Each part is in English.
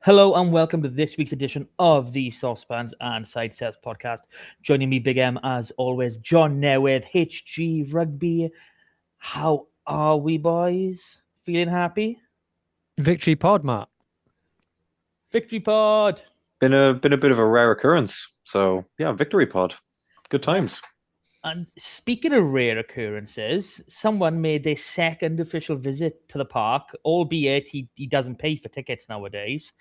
Hello and welcome to this week's edition of the Sosbans and Sidesteps podcast. Joining me, Big M, as always, Jon newydd, HG Rugby. How are we, boys? Feeling happy? Victory pod, Matt. Victory pod! Been a bit of a rare occurrence. So yeah, victory pod. Good times. And speaking of rare occurrences, someone made their second official visit to the park, albeit he doesn't pay for tickets nowadays.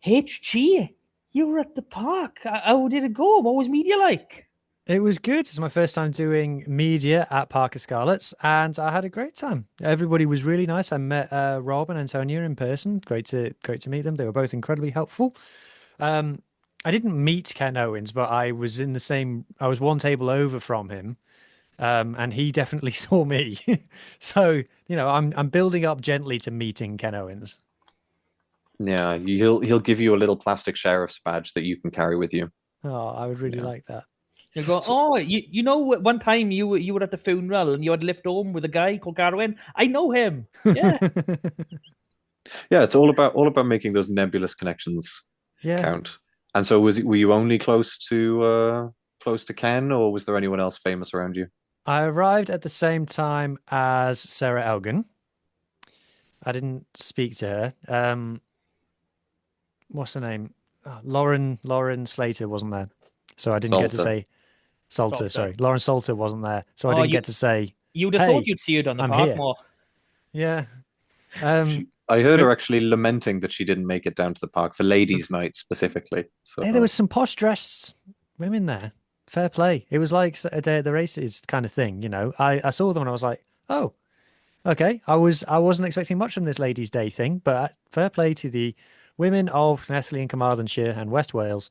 HG, you were at the park. How did it go? What was media like? It was good. It's my first time doing media at Parc Y Scarlets, and I had a great time. Everybody was really nice. I met Rob and Antonia in person. Great to meet them. They were both incredibly helpful. I didn't meet Ken Owens, but I was one table over from him, and he definitely saw me. So I'm building up gently to meeting Ken Owens. Yeah, he'll give you a little plastic sheriff's badge that you can carry with you. Oh, I would really like that. You go, one time you were at the funeral and you had left home with a guy called Garwin. I know him. Yeah. Yeah, it's all about making those nebulous connections count. And so were you only close to Ken, or was there anyone else famous around you? I arrived at the same time as Sarah Elgin. I didn't speak to her. What's her name? Oh, Lauren Slater wasn't there, so I didn't get to say Salter. Sorry, Lauren Salter wasn't there, so I didn't get to say. You would have thought you'd see it on the park more. Yeah. I heard her actually lamenting that she didn't make it down to the park for ladies' night specifically. So there was some posh dressed women there. Fair play. It was like a day at the races kind of thing, I saw them and I was like, oh, okay. I wasn't expecting much from this ladies' day thing, but fair play to the women of Netherley and Carmarthenshire and West Wales.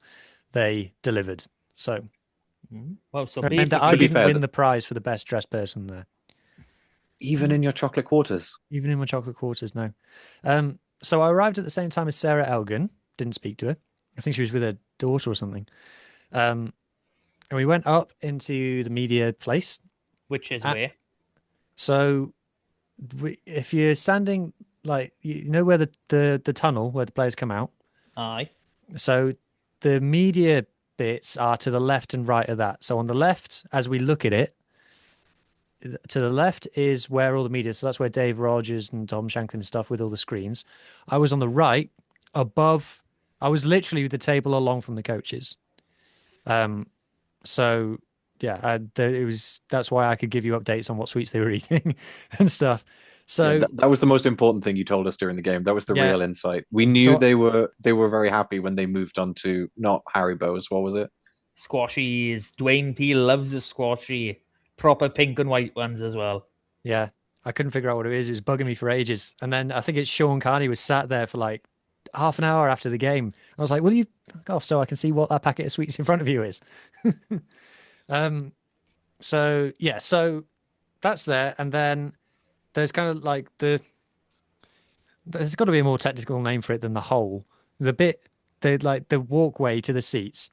They delivered. So, well, so it meant that I didn't win the prize for the best dressed person there. Even in your chocolate quarters? Even in my chocolate quarters, no. So I arrived at the same time as Sarah Elgin. Didn't speak to her. I think she was with her daughter or something. And we went up into the media place. Which is where? So if you're standing, like, where the tunnel where the players come out? Aye. So the media bits are to the left and right of that. So on the left, as we look at it, to the left is where all the media. So that's where Dave Rogers and Tom Shanklin and stuff with all the screens. I was on the right, above. I was literally the table along from the coaches. So yeah, that's why I could give you updates on what sweets they were eating and stuff. So yeah, that was the most important thing you told us during the game. That was the real insight. We knew they were very happy when they moved on to not Haribo's. What was it? Squashies. Dwayne Peel loves a squashy. Proper pink and white ones as well. Yeah, I couldn't figure out what it is. It was bugging me for ages. And then I think it's Sean Carney was sat there for like half an hour after the game. I was like, will you fuck off so I can see what that packet of sweets in front of you is? So that's there. And then there's kind of like there's got to be a more technical name for it than the hole. The walkway to the seats.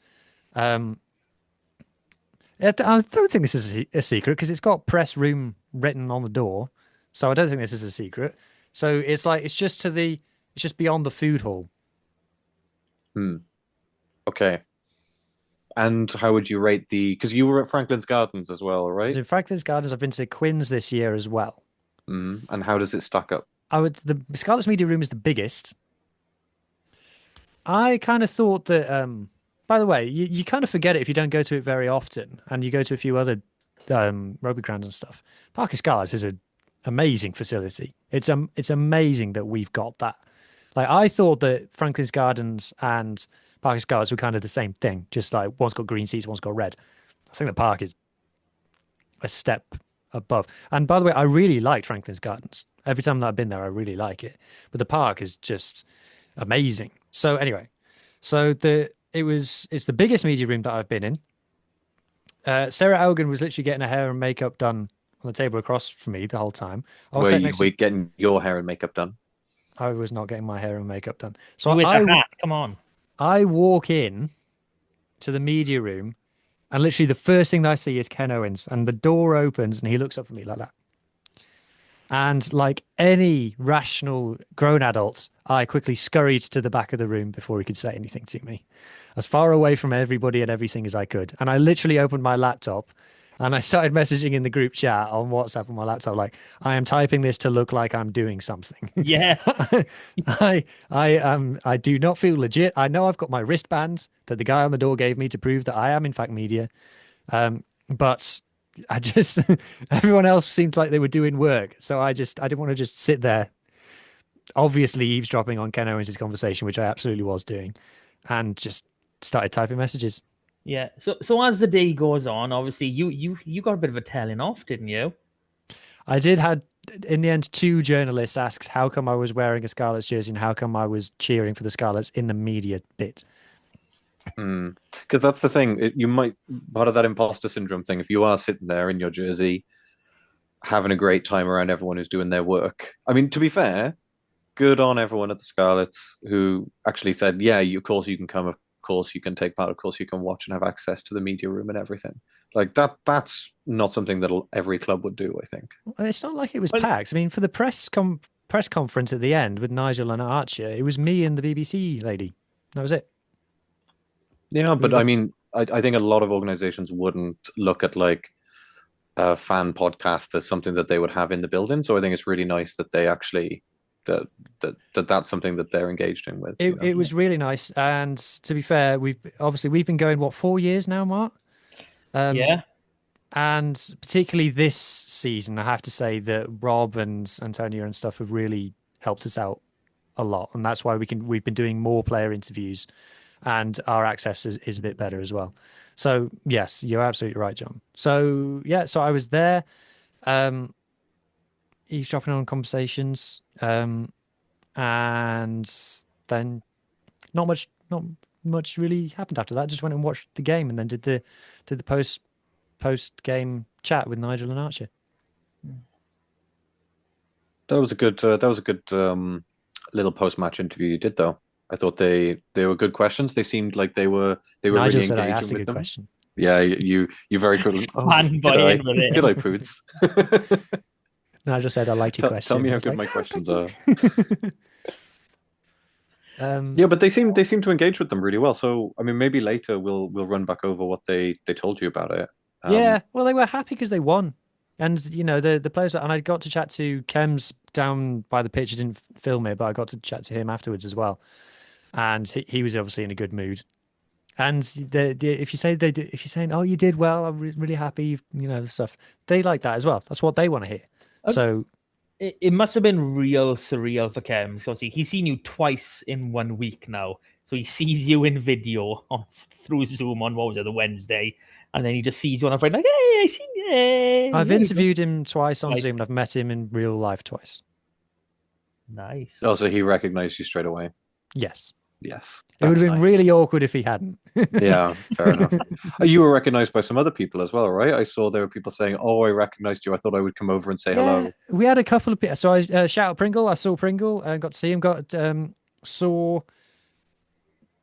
I don't think this is a secret because it's got press room written on the door. So I don't think this is a secret. So it's just beyond the food hall. Okay. And how would you rate because you were at Franklin's Gardens as well, right? So Franklin's Gardens, I've been to Quinn's this year as well. And how does it stack up? The Scarlet's Media Room is the biggest. I kind of thought that, by the way, you kind of forget it if you don't go to it very often and you go to a few other rugby grounds and stuff. Parc Y Scarlets is an amazing facility. It's amazing that we've got that. Like, I thought that Franklin's Gardens and Parc Y Scarlets were kind of the same thing, just like one's got green seats, one's got red. I think the park is a step above. And by the way, I really liked Franklin's Gardens. Every time that I've been there, I really like it. But the park is just amazing. So anyway, it's the biggest media room that I've been in. Sarah Elgin was literally getting her hair and makeup done on the table across from me the whole time. Were you getting your hair and makeup done? I was not getting my hair and makeup done. So Come on. I walk in to the media room, and literally the first thing that I see is Ken Owens, and the door opens, and he looks up at me like that. And like any rational grown adult, I quickly scurried to the back of the room before he could say anything to me, as far away from everybody and everything as I could. And I literally opened my laptop and I started messaging in the group chat on WhatsApp on my laptop, like, I am typing this to look like I'm doing something. Yeah. I do not feel legit. I know I've got my wristband that the guy on the door gave me to prove that I am in fact media. But I just everyone else seemed like they were doing work, so I didn't want to just sit there, obviously eavesdropping on Ken Owens' conversation, which I absolutely was doing, and just started typing messages. Yeah. So as the day goes on, obviously you got a bit of a telling off, didn't you? I did had in the end 2 journalists asked how come I was wearing a Scarlets jersey and how come I was cheering for the Scarlets in the media bit. Because that's the thing. You might part of that imposter syndrome thing. If you are sitting there in your jersey, having a great time around everyone who's doing their work. I mean, to be fair, good on everyone at the Scarlets who actually said, "Yeah, of course you can come. Of course you can take part. Of course you can watch and have access to the media room and everything." Like that. That's not something that every club would do, I think. It's not like it was packed. I mean, for the press conference at the end with Nigel and Archer, it was me and the BBC lady. That was it. Yeah, but I mean, I think a lot of organizations wouldn't look at like a fan podcast as something that they would have in the building. So I think it's really nice that they actually that's something that they're engaged in with. It was really nice, and to be fair, we've been going 4 years now, Mark. Yeah. And particularly this season, I have to say that Rob and Antonio and stuff have really helped us out a lot, and that's why we've been doing more player interviews, and our access is a bit better as well. So yes, you're absolutely right, John. So yeah, so I was there, eavesdropping on conversations, and then not much really happened after that. Just went and watched the game, and then did the post game chat with Nigel and Archer. That was a good little post match interview you did, though. I thought they were good questions. They seemed like they were Nigel really said engaging I asked a with good them. question. Yeah, you very quickly. Good eye, Poots. Nigel said I liked your question. Tell me how good my questions are. Yeah, yeah, but they seem to engage with them really well. So I mean, maybe later we'll run back over what they told you about it. Yeah, well, they were happy because they won, and you know the players. And I got to chat to Kems down by the pitch. I didn't film it, but I got to chat to him afterwards as well, and he was obviously in a good mood. And if you're saying, "Oh, you did well, I'm really happy," you know, stuff, they like that as well. That's what they want to hear. So it must have been real surreal for Kem. So he's seen you twice in 1 week now. So he sees you in video through Zoom on the Wednesday, and then he just sees you on a Friday, like, "Hey, I seen you." I've interviewed him twice on Zoom, and I've met him in real life twice. Nice. Oh, so he recognized you straight away. Yes. Yes. It would have been really awkward if he hadn't. Yeah, fair enough. You were recognized by some other people as well, right? I saw there were people saying, "Oh, I recognized you. I thought I would come over and say hello." We had a couple of people. So I shout out Pringle. I saw Pringle and got to see him. Saw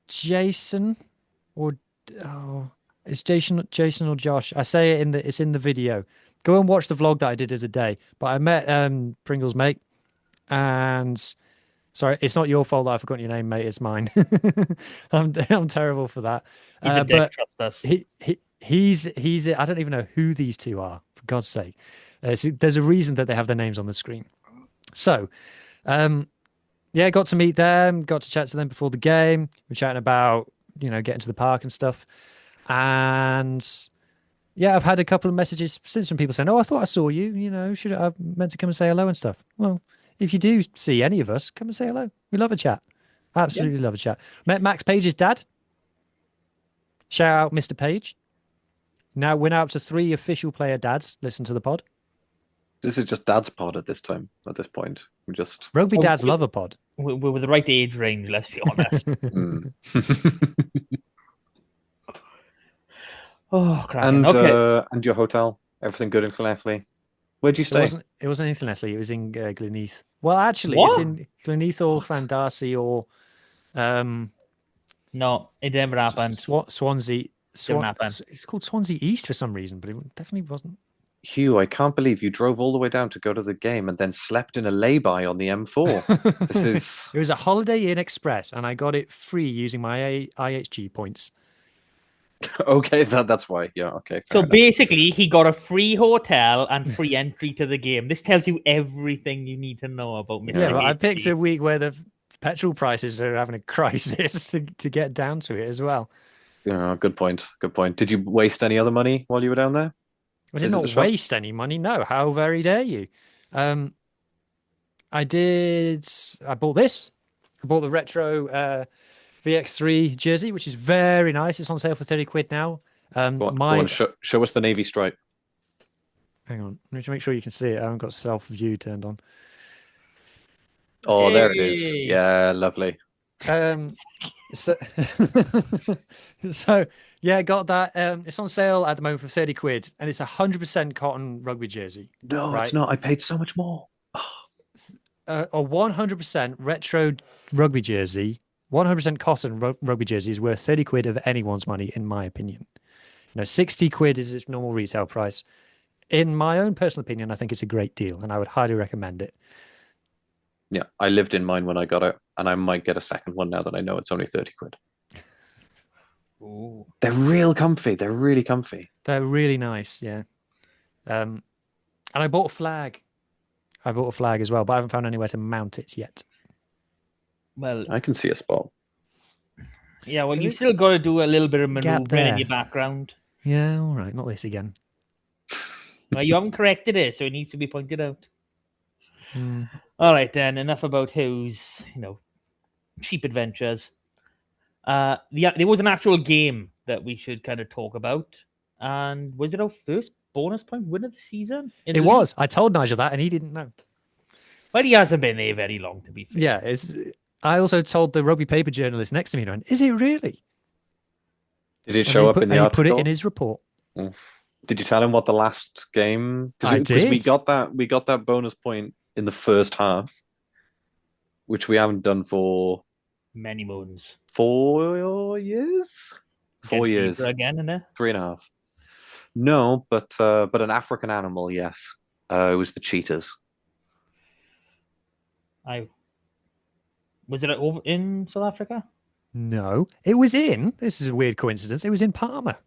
Jason it's Jason or Josh. I say it it's in the video. Go and watch the vlog that I did of the day. But I met Pringle's mate, and sorry, it's not your fault that I forgot your name, mate. It's mine. I'm terrible for that. He's a dick, trust us. He's I don't even know who these two are, for God's sake. There's a reason that they have their names on the screen. So, yeah, got to meet them, got to chat to them before the game. We're chatting about, getting to the park and stuff. And yeah, I've had a couple of messages since from people saying, "Oh, I thought I saw you, should I meant to come and say hello and stuff." Well, if you do see any of us, come and say hello. We love a chat. Absolutely love a chat. Met Max Page's dad. Shout out Mr. Page. Now we're up to 3 official player dads. Listen to the pod. This is just dad's pod at this point. We just rugby dads love a pod. We're the right age range, let's be honest. Oh, cracking. And okay. And your hotel, everything good in Llanelli? Where'd you stay? It wasn't in Llanelli. It was in Gleneath. Well, actually, What? It's in Gleneath or Llandarcy or no, it never happened. Swansea. Didn't happen. It's called Swansea East for some reason, but it definitely wasn't. Huw, I can't believe you drove all the way down to go to the game and then slept in a lay-by on the M4. This is... It was a Holiday Inn Express, and I got it free using my IHG points. Okay, that's why. Yeah, okay. So fair enough. basically, he got a free hotel and free entry to the game. This tells you everything you need to know about Mr. Yeah, but I picked HG. a week where the petrol prices are having a crisis to get down to it as well. Yeah, good point. Good point. Did you waste any other money while you were down there? I did Is it the not shop? waste any money. No, how very dare you? I bought this. I bought the retro VX3 jersey, which is very nice. It's on sale for 30 quid now. Go on, show us the navy stripe. Hang on, I need to make sure you can see it. I haven't got self-view turned on. Oh, there it is. Hey. Yeah, lovely. So, so yeah, got that. It's on sale at the moment for 30 quid, and it's 100% cotton rugby jersey. No, Right. it's not. I paid so much more. A 100% retro rugby jersey, 100% cotton rugby jersey is worth 30 quid of anyone's money, in my opinion. 60 quid is its normal retail price. In my own personal opinion, I think it's a great deal, and I would highly recommend it. Yeah, I lived in mine when I got it, and I might get a second one now that I know it's only 30 quid. Ooh. They're real comfy. They're really comfy. They're really nice, yeah. And I bought a flag. I bought a flag as well, but I haven't found anywhere to mount it yet. Well, I can see a spot. yeah, well, you still got to do a little bit of Gap maneuvering in there. your background. Yeah, all right, not this again. Well, you haven't corrected it, so it needs to be pointed out. Mm. All right, then. Enough about Huw's, cheap adventures. There was an actual game that we should kind of talk about, and was it our first bonus point win of the season? It was. I told Nigel that, and he didn't know. But he hasn't been there very long, to be fair. Yeah, I also told the rugby paper journalist next to me, and is it really? Did it show up in the and article? he put it in his report. Did you tell him what the last game? I did. We got that bonus point in the first half, which we haven't done for Many moons. 4 years. 4 years. Zebre again, innit? 3.5. No, but an African animal, yes. It was the cheetahs. Was it over in South Africa? No, this is a weird coincidence, it was in Parma.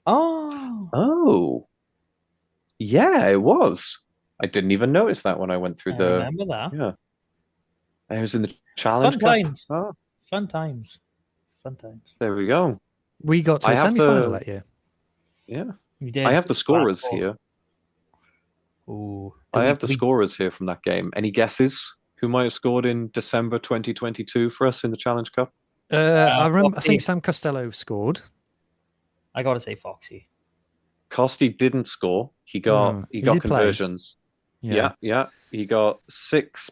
Oh. Yeah, it was. I didn't even notice that when I went through I remember that. Yeah. I was in the Challenge Fun Cup. times. Oh, Fun times. there we go. We got to the semi-final that year. Yeah. You did. I have the scorers here. Ooh. I have the scorers here from that game. Any guesses who might have scored in December 2022 for us in the Challenge Cup? I think Sam Costello scored. I gotta say Foxy. Costi didn't score. He got he got did play. conversions. Yeah. He got 6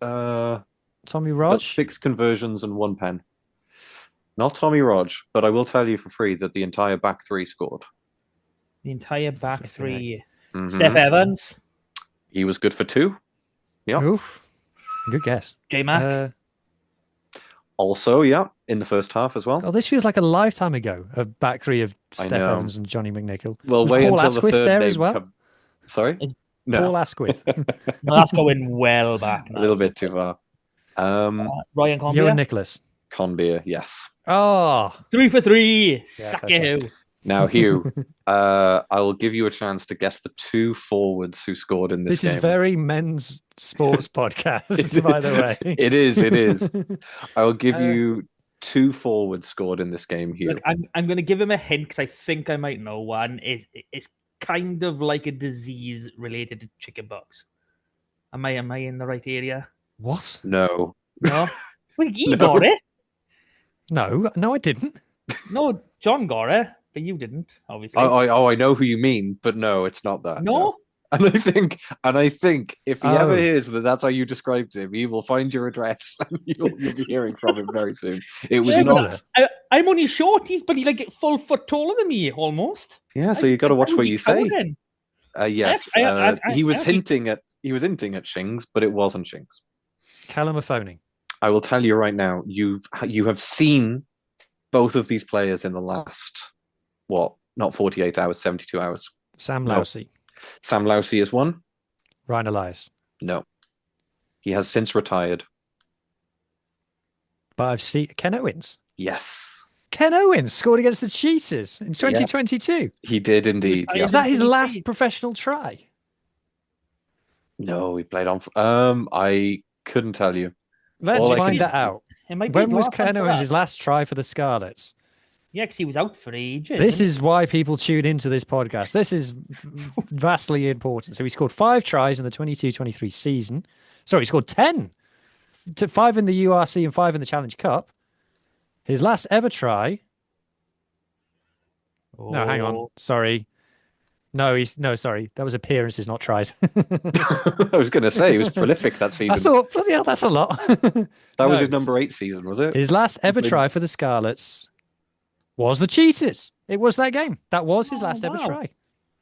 Tommy got Rog. 6 conversions and 1 pen. Not Tommy Rog, but I will tell you for free that the entire back 3 scored. The entire back 3. Mhm. Steph Evans. He was good for 2. Yeah. Oof. Good guess. J Mac. Also, yeah, in the first half as well. God, this feels like a lifetime ago. A back 3 of I Steph know. Evans and Johnny McNichol. Well, Was wait Paul until the Asquith third there name as well? Sorry? No. Paul Asquith. Well, that's going well back now. A little bit too far. Ryan Conbeer. Johan Nicholas. Conbeer, yes. Oh, 3 for 3. Yeah, Suck fair you. play. Now, Huw, I will give you a chance to guess the 2 forwards who scored in this game. This is very men's sports podcast, by the way. It is. I will give you 2 forwards scored in this game, Huw. Look, I'm going to give him a hint because I think I might know one. It's kind of like a disease related to chickenpox. Am I in the right area? What? No. No? Well, you No. got it. No, I didn't. No, John got it, but you didn't, obviously. I know who you mean, but no, it's not that. No? And I think if he ever Oh. hears that that's how you described him, he will find your address and you'll be hearing from him very soon. It was Yeah, but not. I'm only short. He's like full foot taller than me, almost. Yeah, so you got to watch what you say. Cowering. Yes, he was hinting at Shings, but it wasn't Shings. Callum Afoni. I will tell you right now, you have seen both of these players in the last not 48 hours, 72 hours. Sam No. Lousy. Sam Lousy is one. Ryan Elias. No. He has since retired. But I've seen Ken Owens. Yes. Ken Owens scored against the Cheetahs in 2022. He did indeed. retired Yeah. Is that his 23. last professional try? No, he played on. I couldn't tell you. Let's All I find can- that out. It might be When his was last Ken one for Owens' that. his last try for the Scarlets? Yeah, because he was out for ages. This wasn't is why people tune into this podcast. This is vastly important. So he scored 5 tries in the 22-23 season. Sorry, he scored 10. 5 in the URC and 5 in the Challenge Cup. His last ever try. he? No, hang on. Oh. Sorry. Sorry. That was appearances, not tries. I was going to say he was prolific that season. I thought, bloody hell, that's a lot. that was his No, number 8 season, was it? His last ever played- try for the Scarlets was the Cheetahs. It was that game. That was his Oh, last ever wow. try.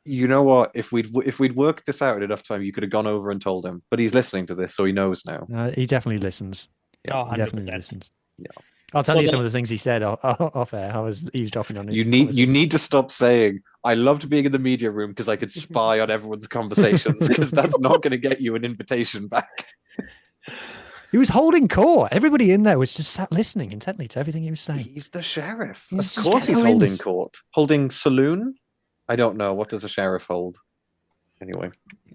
You know what? If we'd worked this out in enough time, you could have gone over and told him. But he's listening to this, so he knows now. He definitely listens. Oh, He definitely 100%. listens. Yeah. I'll tell Well, you then- some of the things he said off air. I was eavesdropping on his You need to stop saying, I loved being in the media room because I could spy on everyone's conversations, because that's not going to get you an invitation back. He was holding court. Everybody in there was just sat listening intently to everything he was saying. He's the sheriff. He's Of just course he's Ken holding Owens. court. Holding saloon? I don't know. What does a sheriff hold? Anyway.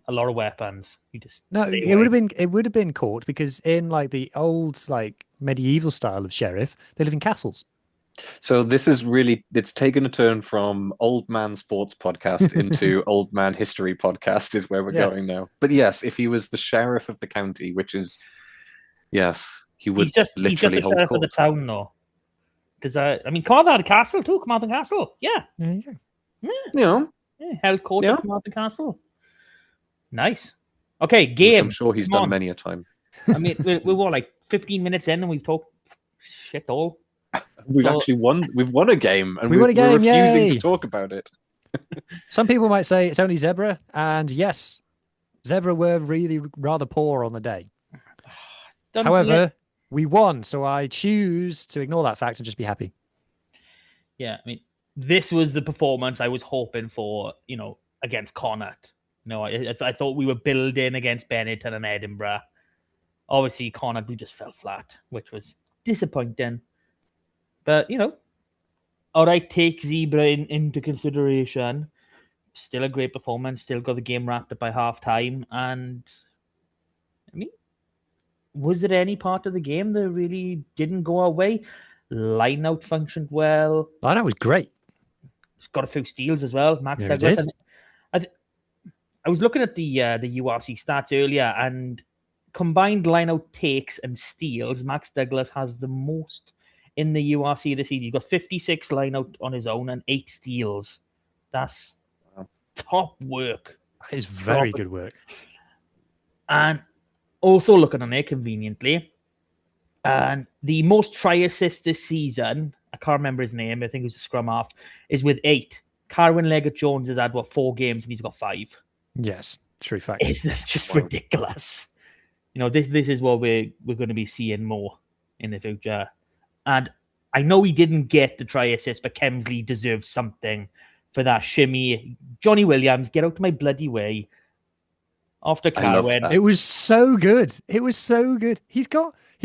A lot of weapons. You just No, stay it away. would have been court because in like the old like medieval style of sheriff, they live in castles. So this is really, it's taken a turn from old man sports podcast into old man history podcast is where we're Yeah. going now. But yes, if he was the sheriff of the county, which is, yes, he would he's just literally a hold sheriff of the court. town, though. Because I mean, Carmarthen had a castle too. Carmarthen Castle, yeah, There you go. You know, held court Yeah. at Carmarthen Castle. Nice. Okay, which game. I'm sure he's Come done on. many a time. I mean, we're what, like 15 minutes in, and we've talked shit all. We've So- actually won. We've won a game, and We won a we're game, refusing yay! to talk about it. Some people might say it's only Zebre, and yes, Zebre were really rather poor on the day. Don't However, we won, so I choose to ignore that fact and just be happy. yeah, I mean, this was the performance I was hoping for. Against Connacht. I thought we were building against Benetton and Edinburgh. Obviously, Connacht, we just fell flat, which was disappointing. But, all right, take Zebre into consideration. Still a great performance. Still got the game wrapped up by half time. And, I mean, was there any part of the game that really didn't go our way? Line out functioned well. I know it was great. Got a few steals as well. Max Yeah, he Douglas. did. And I was looking at the URC stats earlier, and combined line-out takes and steals, Max Douglas has the most in the URC this season. He's got 56 line-out on his own and 8 steals. That's top work. That is very good work. And also looking on it conveniently, and the most try assists this season, I can't remember his name, I think it was a scrum half, is with 8. Carwyn Leggett-Jones has had, 4 games, and he's got 5. Yes, true fact. Is this just Wow. ridiculous? This is what we're going to be seeing more in the future. And I know he didn't get the try assist, but Kemsley deserves something for that shimmy. Johnny Williams, get out of my bloody way. After I loved Carwyn. that. It was so good. It was so good. He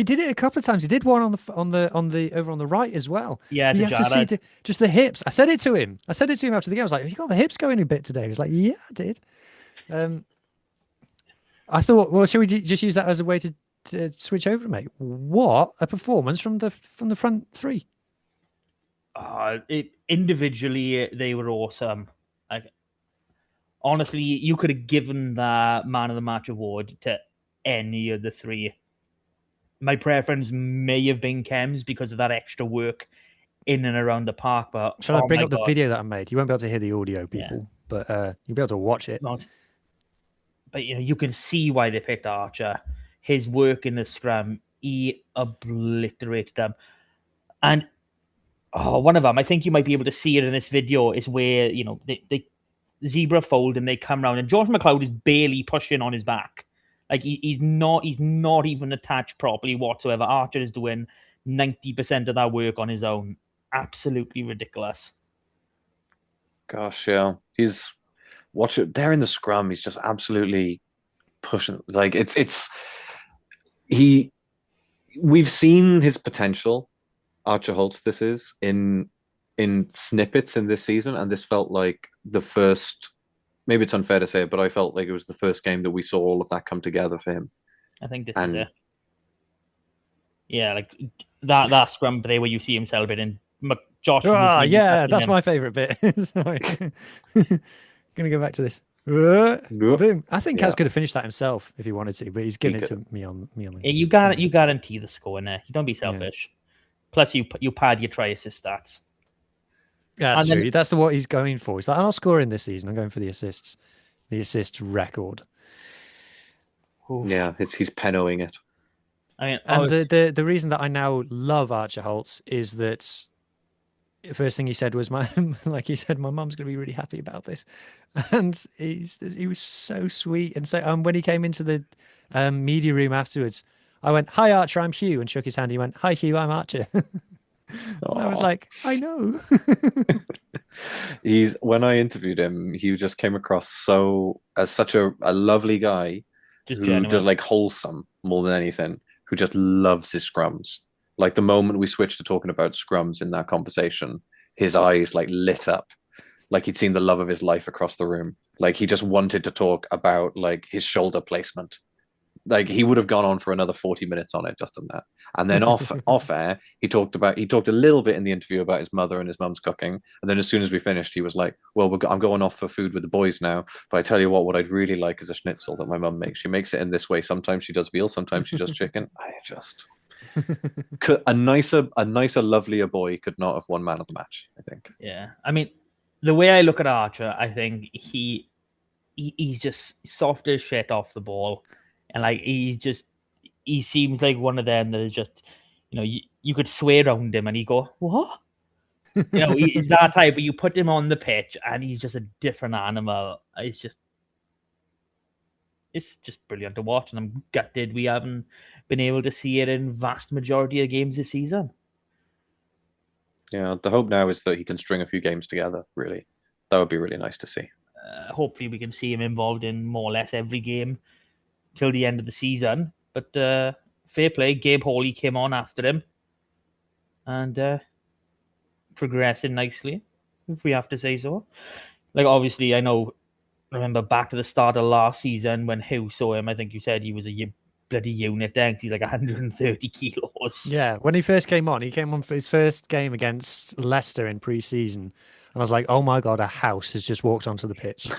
did it a couple of times. He did one on the over on the right as well. Yeah, You to have to see Jared. just the hips. I said it to him. After the game. I was like, "Have you got the hips going a bit today?" He was like, "Yeah, I did." I thought, well, should we just use that as a way to switch over, mate? What a performance from the front three. Individually, they were awesome. Honestly, you could have given the Man of the Match award to any of the 3. My preference may have been Kems because of that extra work in and around the park. But Shall I bring my up the God, video that I made? You won't be able to hear the audio, people, but you'll be able to watch it. not. But you can see why they picked Archer. His work in the scrum, he obliterated them. And one of them, I think you might be able to see it in this video, is where they Zebra fold and they come round, and George McLeod is barely pushing on his back. Like he's not even attached properly whatsoever. Archer is doing 90% of that work on his own. Absolutely ridiculous. Gosh, yeah. watch it there in the scrum. He's just absolutely pushing. Like he. We've seen his potential. Archer Holz, this is in snippets in this season, and this felt like the first. Maybe it's unfair to say it, but I felt like it was the first game that we saw all of that come together for him. I think this is it. Yeah, like that scrum play where you see him celebrating. Josh. Yeah, that's my favorite bit. Sorry. Gonna go back to this. Boom. I think Kaz could have finished that himself if he wanted to, but he's giving it to me on the. Yeah, you guarantee the score in there. You don't be selfish. Plus, you pad your try assist stats. Yeah, that's true. That's what he's going for. He's like, I'm not scoring this season. I'm going for the assists. The assist record. Oof. Yeah, he's pennoing it. I mean, and the reason that I now love Archer Holz is that the first thing he said was, my mum's going to be really happy about this, and he was so sweet. And so when he came into the media room afterwards, I went, "Hi Archer, I'm Huw," and shook his hand. He went, "Hi Huw, I'm Archer." I was like, I know. When I interviewed him, he just came across as such a lovely guy who just like wholesome more than anything, who just loves his scrums. Like the moment we switched to talking about scrums in that conversation, his eyes like lit up, like he'd seen the love of his life across the room. Like he just wanted to talk about like his shoulder placement. Like he would have gone on for another 40 minutes on it just on that. And then off air, he talked a little bit in the interview about his mother and his mum's cooking. And then as soon as we finished, he was like, "Well, I'm going off for food with the boys now. But I tell you what I'd really like is a schnitzel that my mum makes. She makes it in this way. Sometimes she does veal, sometimes she does chicken." A nicer, lovelier boy could not have won man of the match, I think. Yeah, I mean, the way I look at Archer, I think he's just soft as shit off the ball. And like he seems like one of them that is just, you could swear around him and he go, "What?" He's that type. But you put him on the pitch and he's just a different animal. It's just brilliant to watch, and I'm gutted we haven't been able to see it in vast majority of games this season. Yeah, the hope now is that he can string a few games together. Really, that would be really nice to see. Hopefully, we can see him involved in more or less every game till the end of the season. But fair play, Gabe Hawley came on after him and progressing nicely, if we have to say so. Like, obviously, remember back to the start of last season when Huw saw him, I think you said he was a bloody unit then, 'cause he's like 130 kilos. Yeah, when he first came on for his first game against Leicester in pre-season, and I was like, "Oh my God, a house has just walked onto the pitch."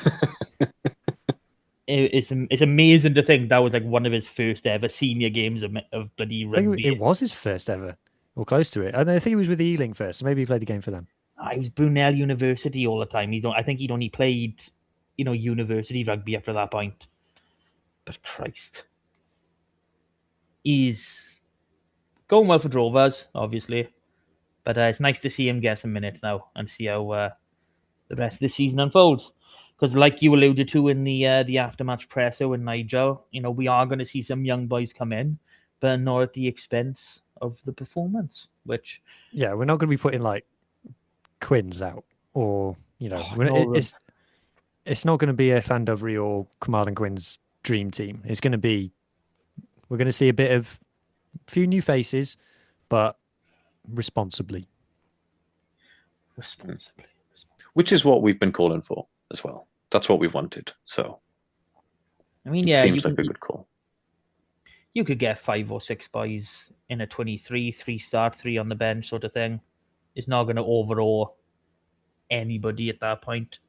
It's amazing to think that was like one of his first ever senior games of bloody rugby. I think it was his first ever, or close to it. I think he was with Ealing first, so maybe he played the game for them. He was Brunel University all the time. I think he'd only played, university rugby up to that point. But Christ, he's going well for Drovers, obviously. But it's nice to see him get some minutes now and see how the rest of the season unfolds. Because like you alluded to in the aftermatch presser with Nigel, we are going to see some young boys come in, but not at the expense of the performance. Which we're not going to be putting like Quins out, or it's not going to be a Fandovery or Kamal and Quinn's dream team. It's going to be, we're going to see a few new faces, but responsibly. Which is what we've been calling for as well. That's what we wanted. So, it seems like a good call. You could get 5 or 6 boys in a 23, 3 start, 3 on the bench sort of thing. It's not going to overawe anybody at that point.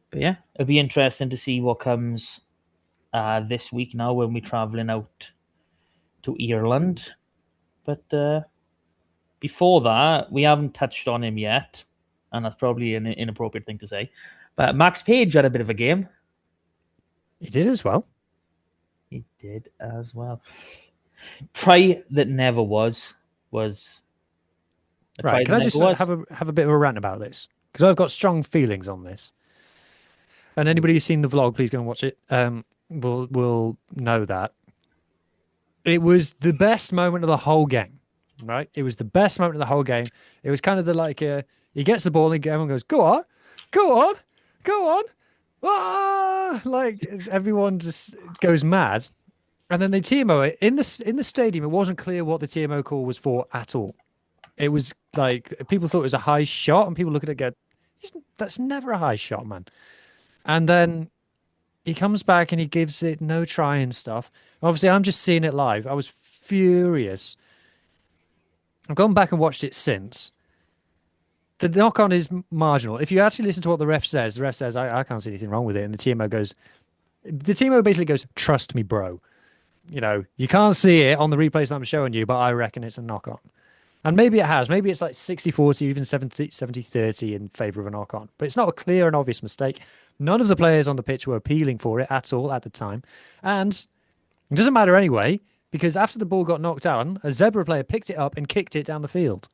But yeah, it'll be interesting to see what comes this week now when we're travelling out to Ireland. But before that, we haven't touched on him yet, and that's probably an inappropriate thing to say. But Max Page had a bit of a game. He did as well. Try that never was. Right, can I just have a bit of a rant about this? Because I've got strong feelings on this. And anybody who's seen the vlog, please go and watch it. Will know that. It was the best moment of the whole game, right? It was the best moment of the whole game. It was kind of he gets the ball and everyone goes, go on. ah, like everyone just goes mad. And then they TMO it in the stadium. It wasn't clear what the TMO call was for at all. It was like people thought it was a high shot, and people look at it and go, "That's never a high shot, man." And then he comes back and he gives it no try and stuff. Obviously, I'm just seeing it live. I was furious. I've gone back and watched it since. The knock on is marginal. If you actually listen to what the ref says, I can't see anything wrong with it. And the TMO basically goes, trust me, bro. You know, you can't see it on the replays that I'm showing you, but I reckon it's a knock on. And maybe it has. Maybe it's like 60-40, even 70-30 in favour of a knock on. But it's not a clear and obvious mistake. None of the players on the pitch were appealing for it at all at the time. And it doesn't matter anyway, because after the ball got knocked down, a Zebre player picked it up and kicked it down the field.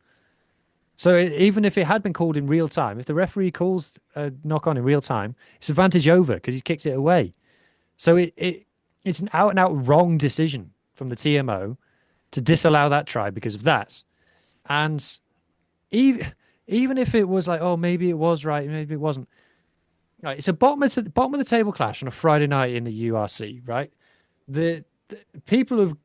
So even if it had been called in real time, if the referee calls a knock on in real time, it's advantage over because he's kicked it away. So it's an out and out wrong decision from the TMO to disallow that try because of that. And even if it was like, oh, maybe it was right, maybe it wasn't. Right, it's a bottom of the table clash on a Friday night in the URC, right? The people have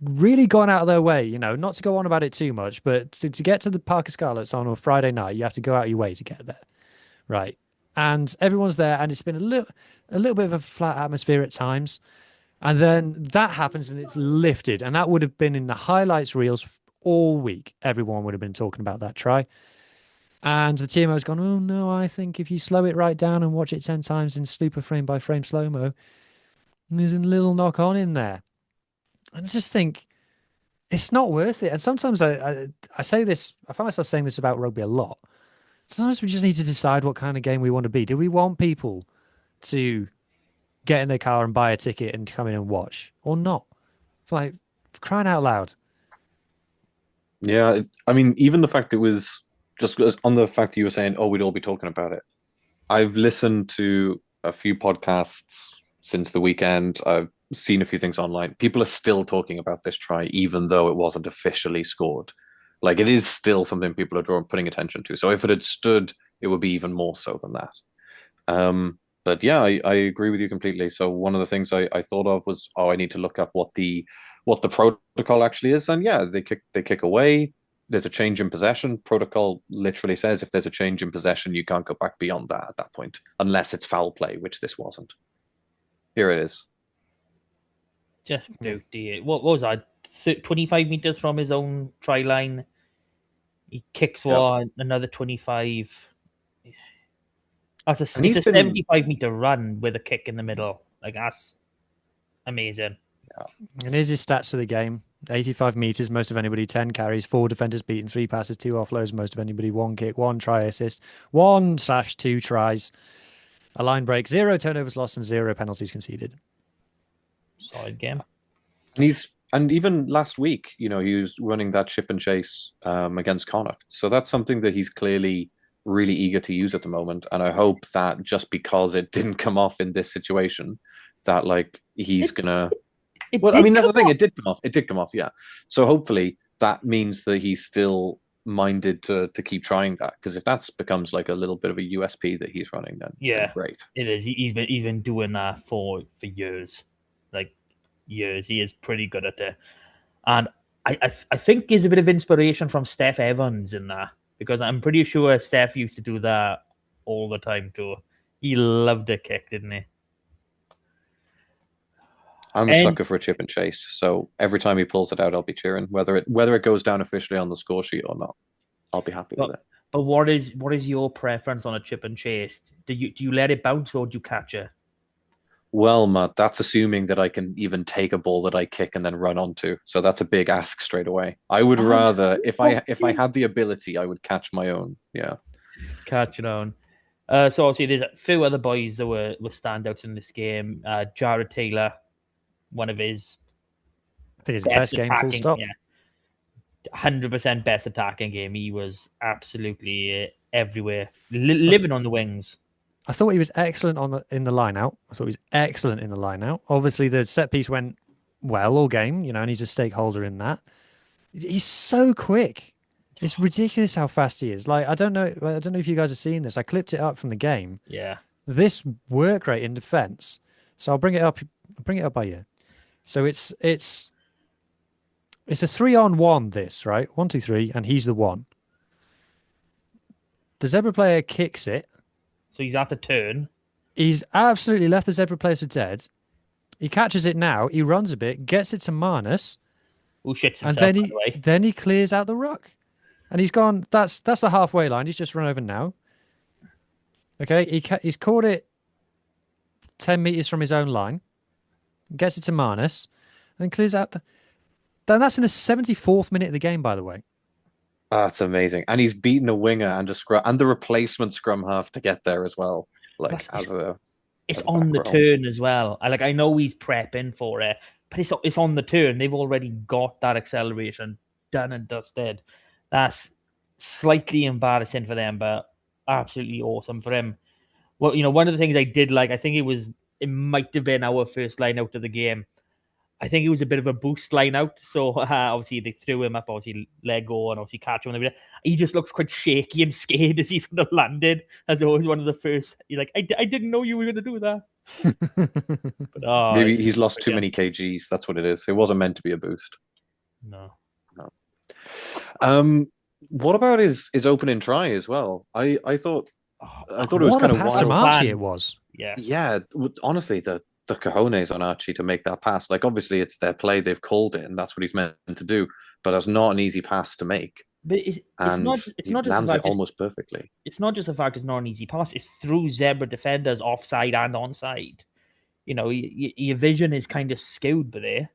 really gone out of their way, you know, not to go on about it too much, but to get to the Parc Y Scarlets on a Friday night, you have to go out of your way to get there, right? And everyone's there, and it's been a little bit of a flat atmosphere at times, and then that happens, and it's lifted, and that would have been in the highlights reels all week. Everyone would have been talking about that try, and the TMO's gone, oh no, I think if you slow it right down and watch it 10 times in super frame by frame slow mo, there's a little knock on in there. I just think it's not worth it. And sometimes I say this, I find myself saying this about rugby a lot. Sometimes we just need to decide what kind of game we want to be. Do we want people to get in their car and buy a ticket and come in and watch or not? Like, crying out loud. Yeah, I mean, even the fact it was just on the fact that you were saying, oh, we'd all be talking about it. I've listened to a few podcasts since the weekend. I've seen a few things online. People are still talking about this try, even though it wasn't officially scored. Like, it is still something people are putting attention to. So if it had stood, it would be even more so than that. But yeah, I agree with you completely. So one of the things I thought of was, oh, I need to look up what the protocol actually is. And yeah, they kick away. There's a change in possession. Protocol literally says if there's a change in possession, you can't go back beyond that at that point, unless it's foul play, which this wasn't. Here it is. Just what was that? 25 meters from his own try line. He kicks one, another 25. It's a 75-meter run with a kick in the middle. Like, that's amazing. Yeah. And here's his stats for the game. 85 meters, most of anybody, 10 carries, 4 defenders beaten, 3 passes, 2 offloads, most of anybody, 1 kick, 1 try assist, 1/2 tries, a line break, 0 turnovers lost, and 0 penalties conceded. Solid game. And even last week, you know, he was running that chip and chase against Connacht. So that's something that he's clearly really eager to use at the moment. And I hope that just because it didn't come off in this situation, that like he's gonna. Well, I mean, that's the thing. It did come off. It did come off. Yeah. So hopefully that means that he's still minded to keep trying that, because if that becomes like a little bit of a USP that he's running, then great. It is. He's been doing that for years, like years. He is pretty good at it, and I think he's a bit of inspiration from Steph Evans in that, because I'm pretty sure Steph used to do that all the time too. He loved a kick, didn't he? I'm a sucker for a chip and chase, so every time he pulls it out, I'll be cheering, whether it goes down officially on the score sheet or not. I'll be happy with it. But what is your preference on a chip and chase? Do you let it bounce or do you catch it? Well, Matt, that's assuming that I can even take a ball that I kick and then run onto. So that's a big ask straight away. I would rather, if I had the ability, I would catch my own. Yeah, catch your own. So obviously, there's a few other boys that were standouts in this game. Jared Taylor. One of his, I think his best game, full stop. Yeah, 100% best attacking game. He was absolutely everywhere, living on the wings. I thought he was excellent in the line out. Obviously, the set piece went well all game, you know, and he's a stakeholder in that. He's so quick. It's ridiculous how fast he is. Like, I don't know if you guys are seeing this. I clipped it up from the game. Yeah. this work rate in defence. So I'll bring it up. Bring it up by you. So it's a 3-on-1. This right, 1, 2, 3, and he's the one. The Zebre player kicks it. So he's at the turn. He's absolutely left the Zebre players for dead. He catches it now. He runs a bit, gets it to Marnus, Who shits himself, and by the way. then he clears out the ruck, and he's gone. That's the halfway line. He's just run over now. Okay, he's caught it 10 meters from his own line, gets it to Marnus, and clears out the. Then that's in the 74th minute of the game, by the way. That's amazing. And he's beaten a winger and a scrum and the replacement scrum half to get there as well. Like It's on the turn as well. I know he's prepping for it, but it's on the turn. They've already got that acceleration done and dusted. That's slightly embarrassing for them, but absolutely awesome for him. Well, one of the things I did like, I think it might have been our first line out of the game. I think it was a bit of a boost line out. So obviously they threw him up, obviously let go and obviously catch him. He just looks quite shaky and scared as he sort of landed, as though it was one of the first. He's like, I didn't know you were going to do that. But, maybe he's lost too many kgs. That's what it is. It wasn't meant to be a boost. No. What about his opening try as well? I thought it was kind of pass from Archie. It was. Yeah. Honestly, the cojones on Archie to make that pass. Like, obviously, it's their play. They've called it, and that's what he's meant to do. But that's not an easy pass to make. But it's not just lands it almost perfectly. It's not just the fact it's not an easy pass. It's through Zebre defenders offside and onside. Your vision is kind of skewed by there.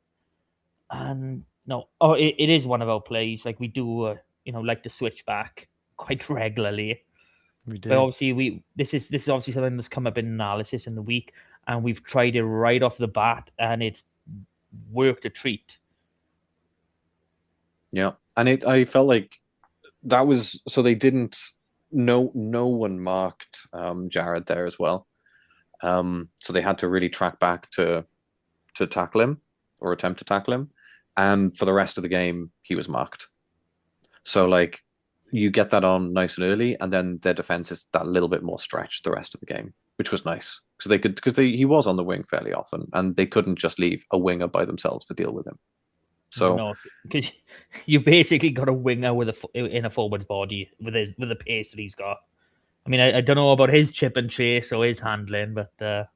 And it is one of our plays. Like, we do, like to switch back quite regularly. We do. But obviously, this is obviously something that's come up in analysis in the week, and we've tried it right off the bat, and it's worked a treat. Yeah, and I felt like that was so they didn't. No one marked Jared there as well, so they had to really track back to tackle him or attempt to tackle him, and for the rest of the game he was marked. So like you get that on nice and early, and then their defense is that little bit more stretched the rest of the game, which was nice because he was on the wing fairly often, and they couldn't just leave a winger by themselves to deal with him. So because you've basically got a winger in a forward's body with the pace that he's got. I mean, I don't know about his chip and chase or his handling, but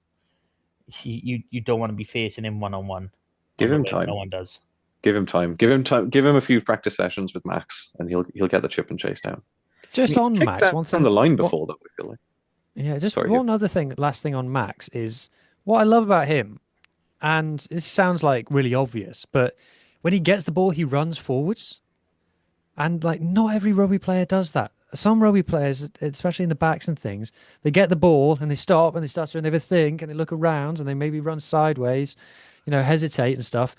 you don't want to be facing him one-on-one. Give him time. No one does. Give him time. Give him a few practice sessions with Max, and he'll get the chip and chase down. Just on Max, one thing from the line before that we feel like. Yeah, just one other thing. Last thing on Max is what I love about him, and this sounds like really obvious, but when he gets the ball, he runs forwards, and like not every rugby player does that. Some rugby players, especially in the backs and things, they get the ball and they stop and they start to think and they look around and they maybe run sideways, hesitate and stuff.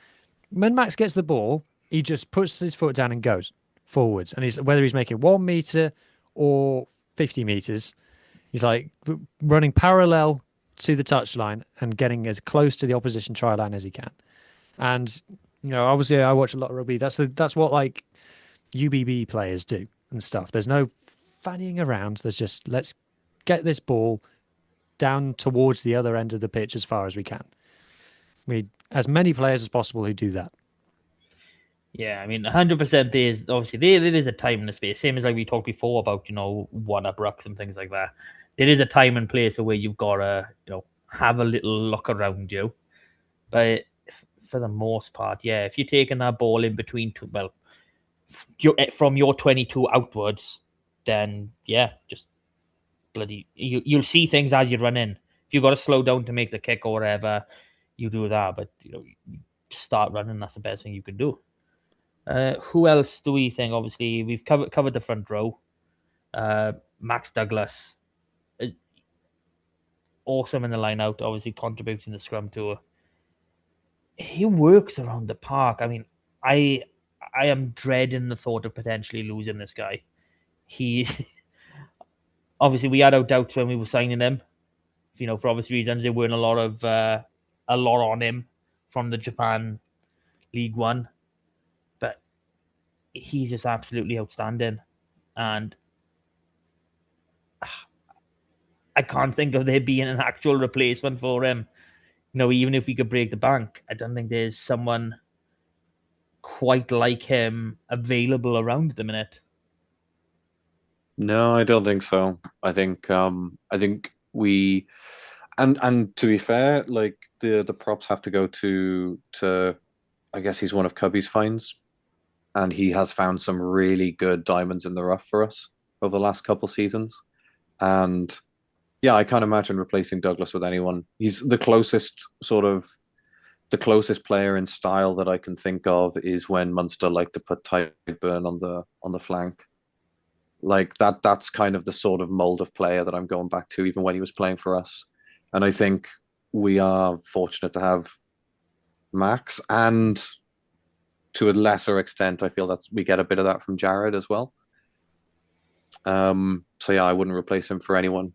When Max gets the ball, he just puts his foot down and goes forwards. And whether he's making 1 meter or 50 meters, he's like running parallel to the touchline and getting as close to the opposition try line as he can. And, obviously I watch a lot of rugby. That's what like UBB players do and stuff. There's no fannying around. There's just, let's get this ball down towards the other end of the pitch as far as we can. We need as many players as possible who do that. Yeah, I mean, 100% there's obviously there is a time and a space. Same as like we talked before about, one-up rucks and things like that. There is a time and place where you've got to, have a little look around you. But for the most part, yeah, if you're taking that ball in between from your 22 outwards, then yeah, just bloody you'll see things as you run in. If you've got to slow down to make the kick or whatever, you do that. But you start running. That's the best thing you can do. Who else do we think? Obviously, we've covered the front row. Max Douglas, awesome in the line out. Obviously, contributing the scrum tour. He works around the park. I mean, I am dreading the thought of potentially losing this guy. He obviously we had our doubts when we were signing him. For obvious reasons, there weren't a lot on him from the Japan League One, but he's just absolutely outstanding. And I can't think of there being an actual replacement for him. Even if we could break the bank, I don't think there's someone quite like him available around at the minute. No, I don't think so. I think we and to be fair, like the props have to go to I guess he's one of Cubby's finds, and he has found some really good diamonds in the rough for us over the last couple seasons. And yeah, I can't imagine replacing Douglas with anyone. He's the closest player in style that I can think of is when Munster like to put Tyburn on the flank. Like that's kind of the sort of mold of player that I'm going back to, even when he was playing for us. And I think we are fortunate to have Max, and to a lesser extent, I feel that we get a bit of that from Jared as well. So yeah, I wouldn't replace him for anyone.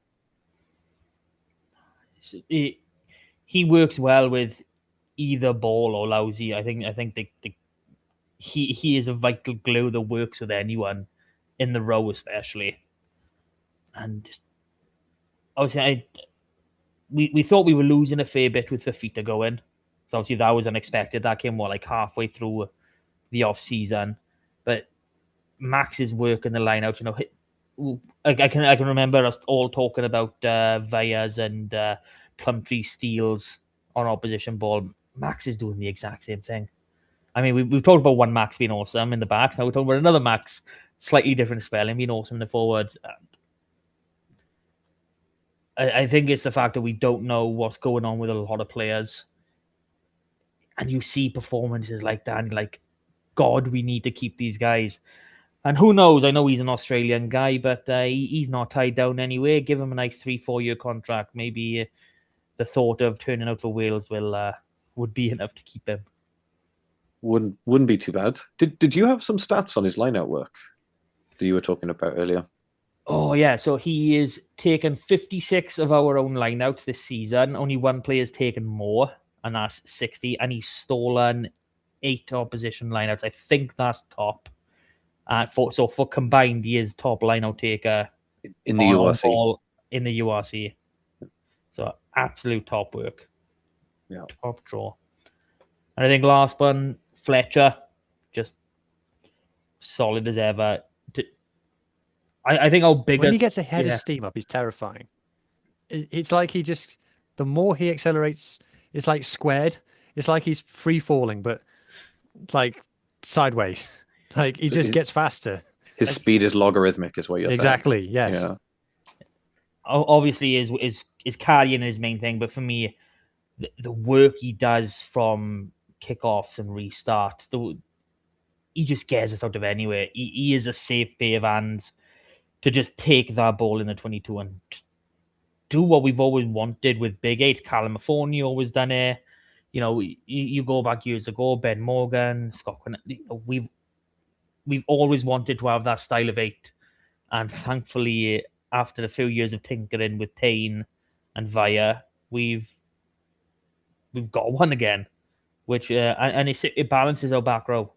He works well with either Ball or Lousy. I think he is a vital glue that works with anyone in the row, especially. And obviously, we thought we were losing a fair bit with Fafita going. So obviously that was unexpected. That came like halfway through the off season, but Max's work in the line out. I can remember us all talking about Vias and Plumtree steals on opposition ball. Max is doing the exact same thing. I mean, we've talked about one Max being awesome in the backs. Now we're talking about another Max, slightly different spelling, being awesome in the forwards. I think it's the fact that we don't know what's going on with a lot of players. And you see performances like that, and like, God, we need to keep these guys. And who knows? I know he's an Australian guy, but he's not tied down anyway. Give him a nice 3-4 year contract. Maybe the thought of turning out for Wales would be enough to keep him. Wouldn't be too bad. Did you have some stats on his line-out work that you were talking about earlier? Oh yeah, so he is taken 56 of our own lineouts this season. Only one player's taken more, and that's 60. And he's stolen 8 opposition lineouts. I think that's top. For combined, he is top lineout taker In the URC. In the URC. So absolute top work. Yeah. Top draw. And I think last one, Fletcher, just solid as ever. I think our biggest... When he gets a head of steam up, he's terrifying. It's like the more he accelerates, it's like squared. It's like he's free falling, but like sideways. Like he just gets faster. His speed is logarithmic, is what you're saying. Exactly. Yes. Yeah. Obviously, is carrying his main thing, but for me, the work he does from kickoffs and restarts, he just gets us out of anywhere. He is a safe pair of hands to just take that ball in the 22 and do what we've always wanted with Big 8. California always done it. You go back years ago, Ben Morgan, Scott. We've always wanted to have that style of 8, and thankfully, after a few years of tinkering with Tain and Via, we've got one again, which and it balances our back row.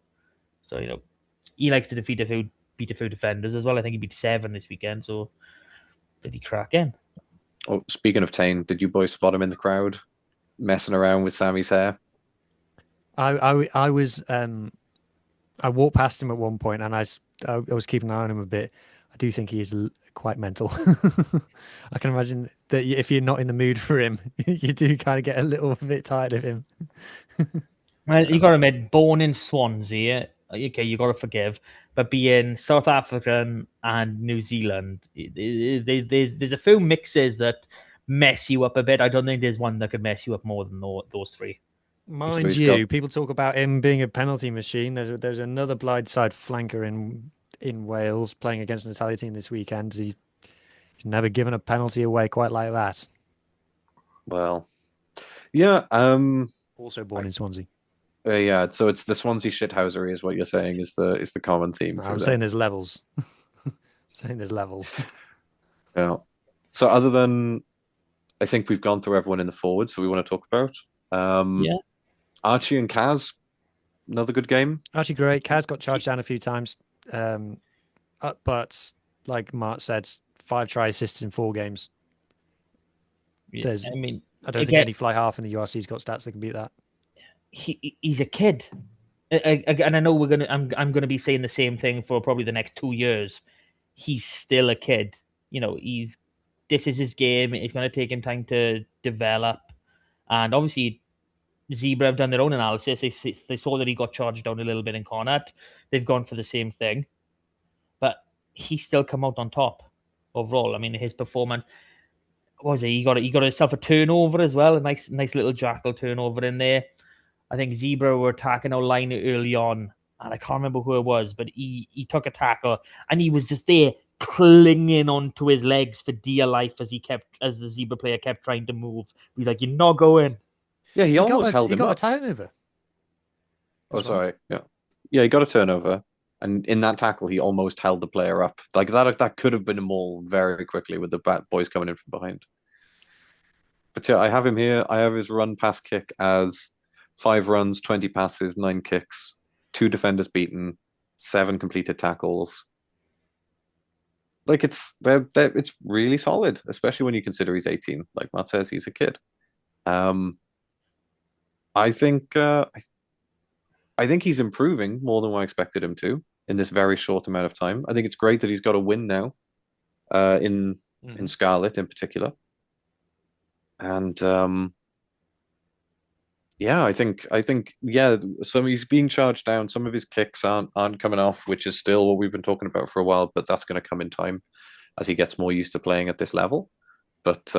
So he likes to beat a few defenders as well. I think he beat 7 this weekend, so pretty cracking. Oh, speaking of Tain, did you boys spot him in the crowd messing around with Sammy's hair? I was I walked past him at one point, and I was keeping an eye on him a bit. I do think he is quite mental. I can imagine that if you're not in the mood for him, you do kind of get a little bit tired of him. Well, you got to admit, born in Swansea, okay, you got to forgive, but being South African and New Zealand, there's a few mixes that mess you up a bit. I don't think there's one that could mess you up more than those three. Mind you, people talk about him being a penalty machine. There's another blindside flanker in Wales playing against an Italian team this weekend. He's never given a penalty away quite like that. Well, yeah. Also born in Swansea. Yeah, so it's the Swansea shithousery, is what you're saying, is the common theme. I'm saying there's levels. Yeah. So other than, I think we've gone through everyone in the forward, so we want to talk about. Yeah. Archie and Kaz, another good game. Archie great. Kaz got charged down a few times, but like Mart said, 5 try assists in 4 games. There's, I mean, I don't think any fly half in the URC's got stats that can beat that. He's a kid, and I know I'm gonna be saying the same thing for probably the next 2 years. He's still a kid. This is his game. It's gonna take him time to develop, and obviously Zebre have done their own analysis. They saw that he got charged down a little bit in Connacht. They've gone for the same thing, but he still come out on top overall. I mean, his performance, what was it? He got himself a turnover as well, a nice little jackal turnover in there. I think Zebre were attacking our line early on, and I can't remember who it was, but he took a tackle and he was just there clinging onto his legs for dear life as the Zebre player kept trying to move. He's like, "You're not going." Yeah, he almost held him got up. a turnover. Oh, sorry. Yeah, he got a turnover, and in that tackle, he almost held the player up. Like that could have been a maul very quickly with the boys coming in from behind. But yeah, I have him here. I have his run pass kick as 5 runs, 20 passes, 9 kicks, 2 defenders beaten, 7 completed tackles. Like it's really solid, especially when you consider he's 18. Like Matt says, he's a kid. I think he's improving more than I expected him to in this very short amount of time. I think it's great that he's got a win now, in Scarlet in particular. And yeah, I think he's being charged down. Some of his kicks aren't coming off, which is still what we've been talking about for a while, but that's going to come in time as he gets more used to playing at this level. But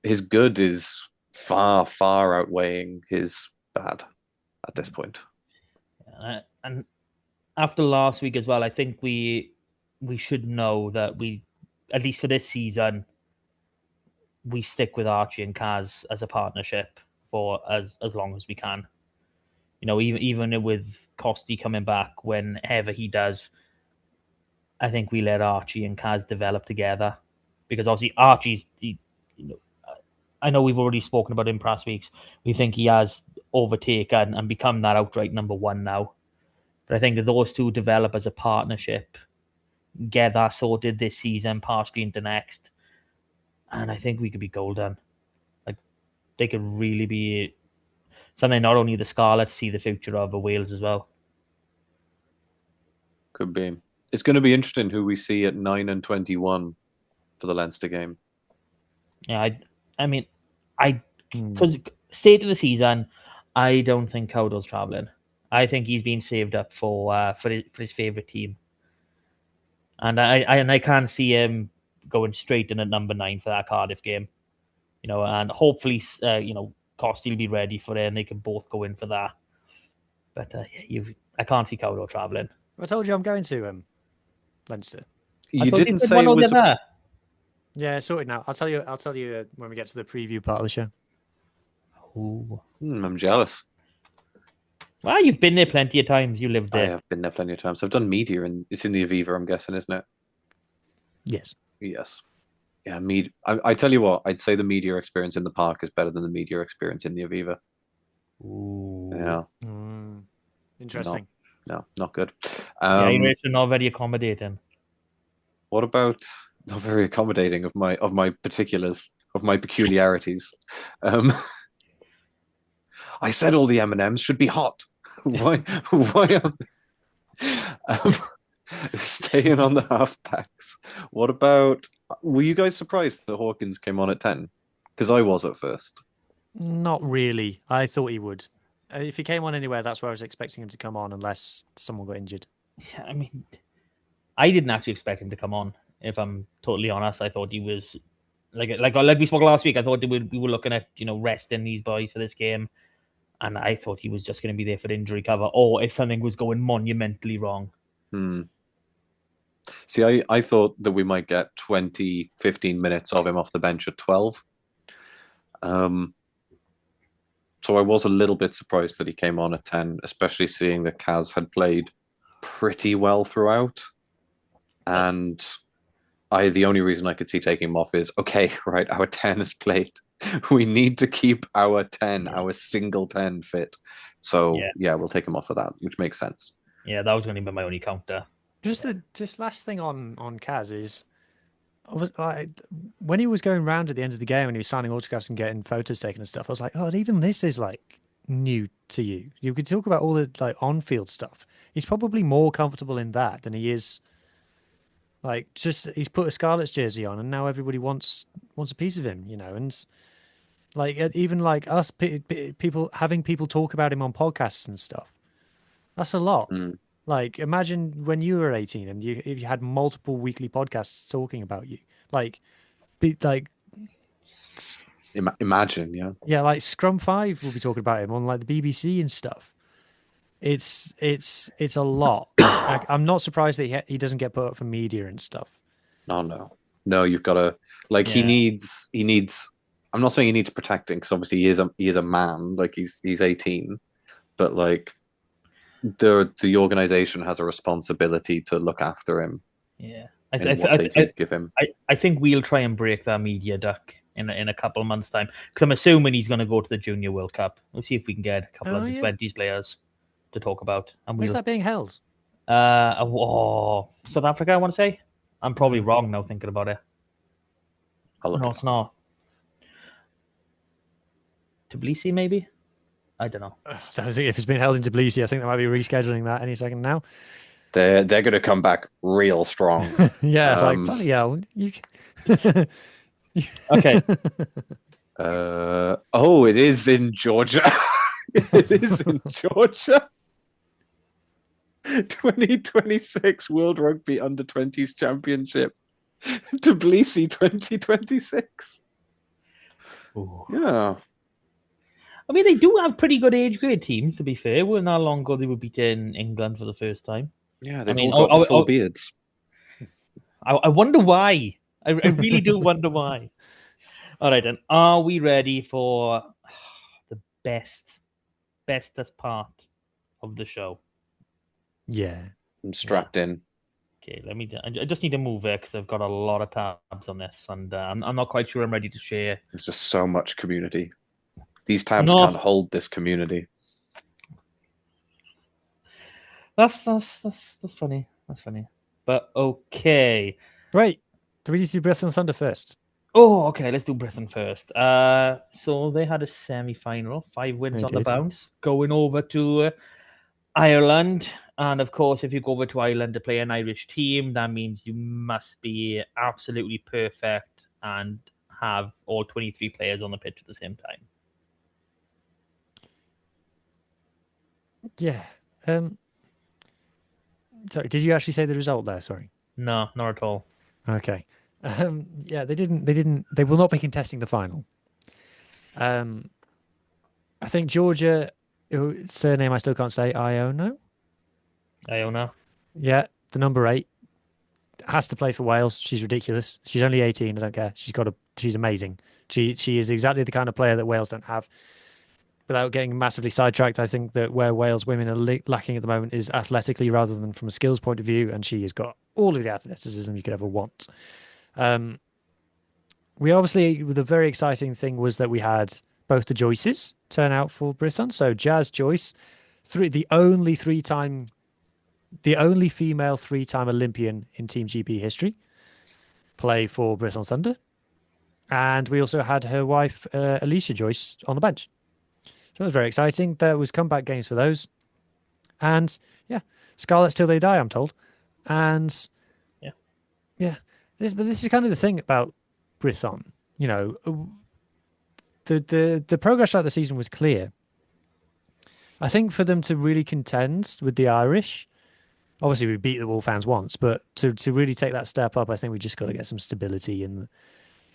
his good is far, far outweighing his bad at this point. And after last week as well, I think we should know that we, at least for this season, we stick with Archie and Kaz as a partnership for as long as we can. Even with Costy coming back whenever he does, I think we let Archie and Kaz develop together, because obviously Archie's, I know we've already spoken about him past weeks. We think he has overtaken and become that outright number 1 now. But I think that those two develop as a partnership, get that sorted this season, partially into next, and I think we could be golden. Like, they could really be something not only the Scarlets see the future of, but Wales as well. Could be. It's going to be interesting who we see at 9 and 21 for the Leinster game. Yeah, because state of the season, I don't think Cowdo's travelling. I think he's been saved up for his favourite team, and I can't see him going straight in at number 9 for that Cardiff game. And hopefully, Costy will be ready for it, and they can both go in for that. But I can't see Cowdo travelling. I told you I'm going to Leinster. You didn't say it was. Yeah, sorted now. I'll tell you when we get to the preview part of the show. Ooh. I'm jealous. Well, you've been there plenty of times. You lived there. I have been there plenty of times. I've done media, and it's in the Aviva, I'm guessing, isn't it? Yes. Yes. Yeah, I tell you what, I'd say the media experience in the park is better than the media experience in the Aviva. Ooh. Yeah. Interesting. No, not good. Yeah, you're not very accommodating. What about not very accommodating of my particulars, of my peculiarities? I said all the M&Ms should be hot. Why are staying on the halfbacks? What about? Were you guys surprised that Hawkins came on at 10? Because I was at first. Not really. I thought he would. If he came on anywhere, that's where I was expecting him to come on, unless someone got injured. Yeah, I mean, I didn't actually expect him to come on. If I'm totally honest, I thought he was like we spoke last week. I thought we were looking at resting these boys for this game, and I thought he was just going to be there for injury cover, or if something was going monumentally wrong. See, I thought that we might get 20, 15 minutes of him off the bench at 12. So I was a little bit surprised that he came on at 10, especially seeing that Kaz had played pretty well throughout. And the only reason I could see taking him off is, okay, right, our 10 is played. We need to keep our 10, our single 10 fit. So yeah, we'll take him off of that, which makes sense. Yeah, that was going to be my only counter. Just last thing on Kaz is when he was going around at the end of the game and he was signing autographs and getting photos taken and stuff, I was like, oh, even this is like new to you. You could talk about all the like on-field stuff. He's probably more comfortable in that than he is. Like, just he's put a Scarlets jersey on, and now everybody wants a piece of him, and like even like us people having people talk about him on podcasts and stuff. That's a lot. Mm. Like, imagine when you were 18 and if you had multiple weekly podcasts talking about you. Like, Imagine, yeah. Yeah, like Scrum 5 will be talking about him on like the BBC and stuff. It's a lot. Like, I'm not surprised that he doesn't get put up for media and stuff. No. You've got to like he needs. I'm not saying he needs protecting because obviously he is a man. Like he's 18, but like the organization has a responsibility to look after him. Yeah, what they do give him. I think we'll try and break that media duck in a couple of months' time because I'm assuming he's going to go to the Junior World Cup. We'll see if we can get a couple of the 20s players to talk about. And where's that being held? South Africa, I want to say. I'm probably wrong now thinking about it. No, it's not. Tbilisi, maybe? I don't know. If it's been held in Tbilisi, I think they might be rescheduling that any second now. They're going to come back real strong. Yeah, like bloody hell. Okay. It is in Georgia. It is in Georgia. 2026 World Rugby Under-20s Championship. Tbilisi 2026. Ooh. Yeah. I mean, they do have pretty good age grade teams, to be fair. Well, not long ago, they were beating England for the first time. Yeah, they've all got full beards. I wonder why. I really do wonder why. All right, then. Are we ready for the bestest part of the show? Yeah. I'm strapped in. Okay, I just need to move it because I've got a lot of tabs on this, and I'm not quite sure I'm ready to share. There's just so much community. These tabs can't hold this community. That's funny. That's funny. But okay. Wait, do we need to do Brython Thunder first? Oh, okay. Let's do Brython first. So they had a semi-final, 5 wins on the bounce, going over to Ireland. And of course, if you go over to Ireland to play an Irish team, that means you must be absolutely perfect and have all 23 players on the pitch at the same time. Yeah. Sorry, did you actually say the result there? Sorry. No, not at all. Okay. Yeah, they will not be contesting the final. I think Georgia, whose surname I still can't say, Iono. Yeah, the number 8 has to play for Wales. She's ridiculous. She's only 18. I don't care. She's amazing. She is exactly the kind of player that Wales don't have. Without getting massively sidetracked, I think that where Wales women are lacking at the moment is athletically rather than from a skills point of view, and she has got all of the athleticism you could ever want. We obviously, the very exciting thing was that we had both the Joyces turn out for Brython. So Jazz Joyce, the only female 3-time Olympian in Team GB history, play for Brython Thunder. And we also had her wife, Alicia Joyce, on the bench. So that was very exciting. There was comeback games for those. And yeah, Scarlets till they die, I'm told. And yeah. This is kind of the thing about Brython. The progress throughout the season was clear. I think for them to really contend with the Irish, obviously we beat the Wolfhounds once, but to really take that step up, I think we just got to get some stability in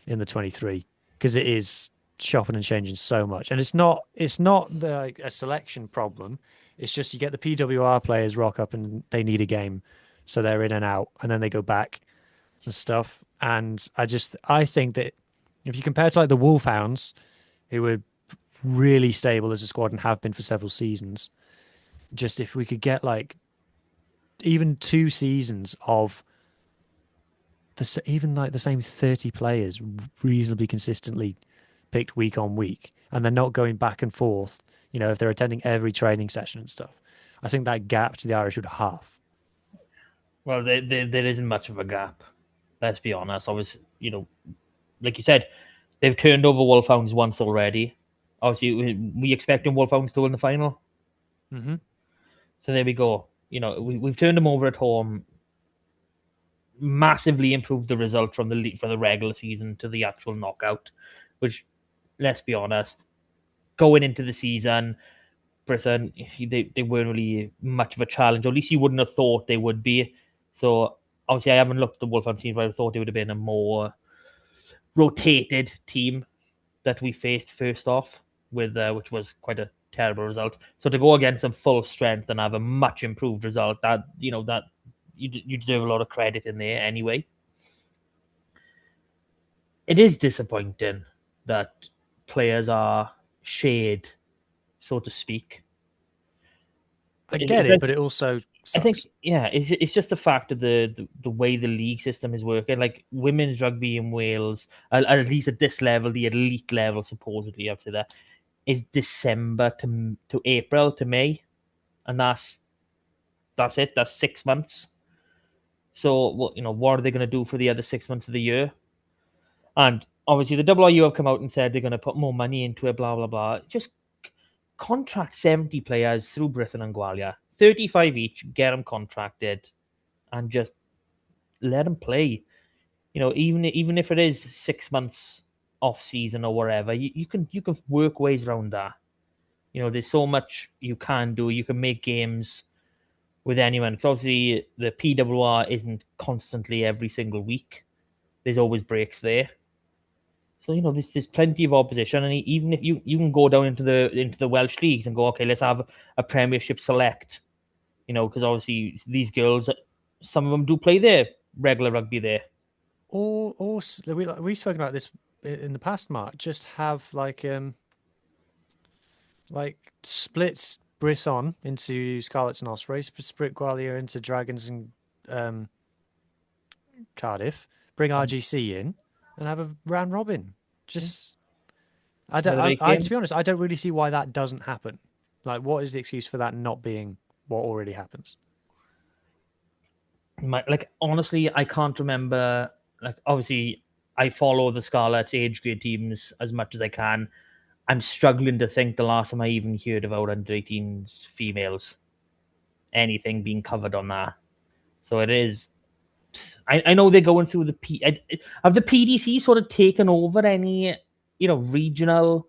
the 23 because it is chopping and changing so much, and it's not like a selection problem. It's just you get the PWR players rock up and they need a game, so they're in and out, and then they go back and stuff. And I think that if you compare to like the Wolfhounds, who were really stable as a squad and have been for several seasons, just if we could get like even 2 seasons of the same 30 players reasonably consistently picked week on week, and they're not going back and forth, if they're attending every training session and stuff, I think that gap to the Irish would halve. Well, there isn't much of a gap. let's be honest. Obviously, like you said, they've turned over Wolfhounds once already. Obviously, we expecting Wolfhounds to win the final. Mm-hmm. So there we go. We've turned them over at home. Massively improved the result from the regular season to the actual knockout, which, let's be honest, going into the season, Brython, they weren't really much of a challenge, or at least you wouldn't have thought they would be. So obviously I haven't looked at the Wolfhound team, but I thought it would have been a more rotated team that we faced first off, with which was quite a terrible result. So to go against them full strength and have a much improved result, that you deserve a lot of credit in there anyway. It is disappointing that players are shade, so to speak. I get it, but it also sucks. I think, yeah, it's just the fact of the way the league system is working. Like women's rugby in Wales, at least at this level, the elite level, supposedly up to that, is December to April to May, and that's it. That's 6 months. So, what are they going to do for the other 6 months of the year? And obviously, the WRU have come out and said they're going to put more money into it. Blah blah blah. Just contract 70 players through Brython and Gwalia, 35 each. Get them contracted, and just let them play. Even if it is 6 months off season or whatever, you can work ways around that. There's so much you can do. You can make games with anyone, because obviously the PWR isn't constantly every single week. There's always breaks there. So there's plenty of opposition, and even if you can go down into the Welsh leagues and go, okay, let's have a Premiership select. Because obviously these girls, some of them do play their regular rugby there. Or we've spoken about this in the past, Mark. Just have like splits Brython into Scarlets and Ospreys, split Gwalia into Dragons and Cardiff, bring RGC in, and have a round robin. Just, I to be honest, I don't really see why that doesn't happen. Like, what is the excuse for that not being what already happens? Honestly, I can't remember. Obviously, I follow the Scarlets age grade teams as much as I can. I'm struggling to think the last time I even heard about under 18s females, anything being covered on that. So it is. I know they're going through have the PDC sort of taken over any regional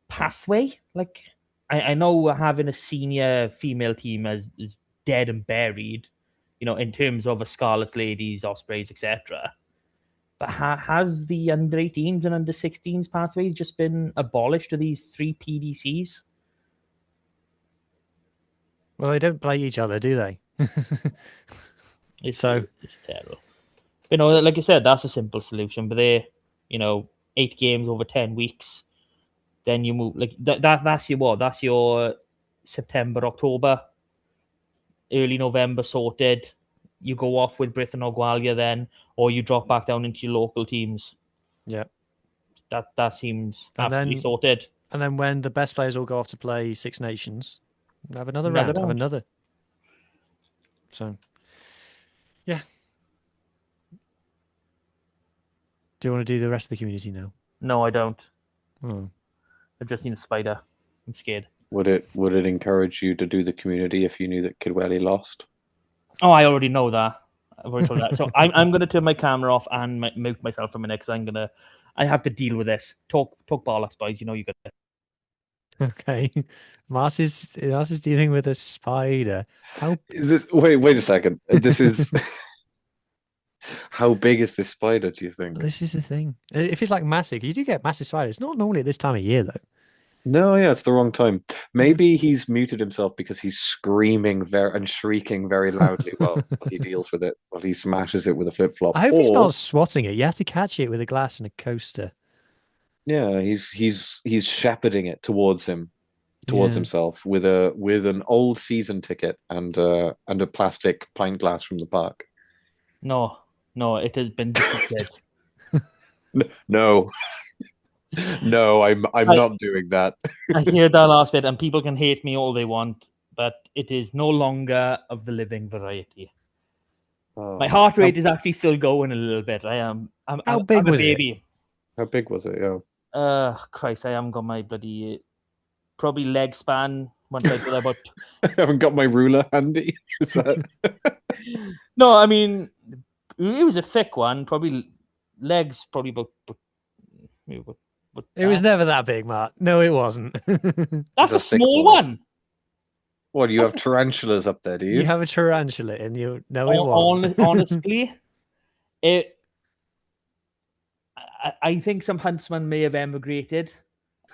pathway. Like I know having a senior female team is dead and buried, in terms of a Scarlets, Ladies, Ospreys, etc. But have the under 18s and under 16s pathways just been abolished to these 3 PDCs? Well, they don't play each other, do they? It's terrible. But like I said, that's a simple solution. But they, 8 games over 10 weeks. Then you move that's your what? That's your September, October, early November sorted. You go off with Brython or Gwalia then, or you drop back down into your local teams. Yeah. That seems absolutely sorted. And then when the best players all go off to play Six Nations, have another round. Have another. So, yeah. Do you want to do the rest of the community now? No, I don't. Oh. I've just seen a spider. I'm scared. Would it encourage you to do the community if you knew that Kidwelly lost? Oh, I already know that. I've already told that. So I'm going to turn my camera off and mute myself for a minute, because I have to deal with this. Talk bollocks, boys. You got it. Okay. Mars is dealing with a spider. How is this? Wait a second. This is. How big is this spider, do you think? This is the thing. If it's like massive, you do get massive spiders. Not normally at this time of year, though. No, yeah, it's the wrong time. Maybe he's muted himself because he's screaming and shrieking very loudly while he deals with it, while he smashes it with a flip-flop. I hope he's not swatting it. You have to catch it with a glass and a coaster. Yeah, he's shepherding it towards himself with an old season ticket and a plastic pint glass from the park. No, it has been defeated. No. No, I'm not doing that. I hear that last bit, and people can hate me all they want, but it is no longer of the living variety. My heart rate is actually still going a little bit. I'm How big I'm a was it? baby. How big was it? Yeah. Christ, I haven't got my bloody probably leg span once I did about. I haven't got my ruler handy. Is that? No, I mean it was a thick one. Probably legs, probably about. It was never that big, Mark. No, it wasn't. That's The a thick small boy. one. What, you have tarantulas up there, do you? You have a tarantula in you. No, it wasn't. Honestly, it. I think some huntsmen may have emigrated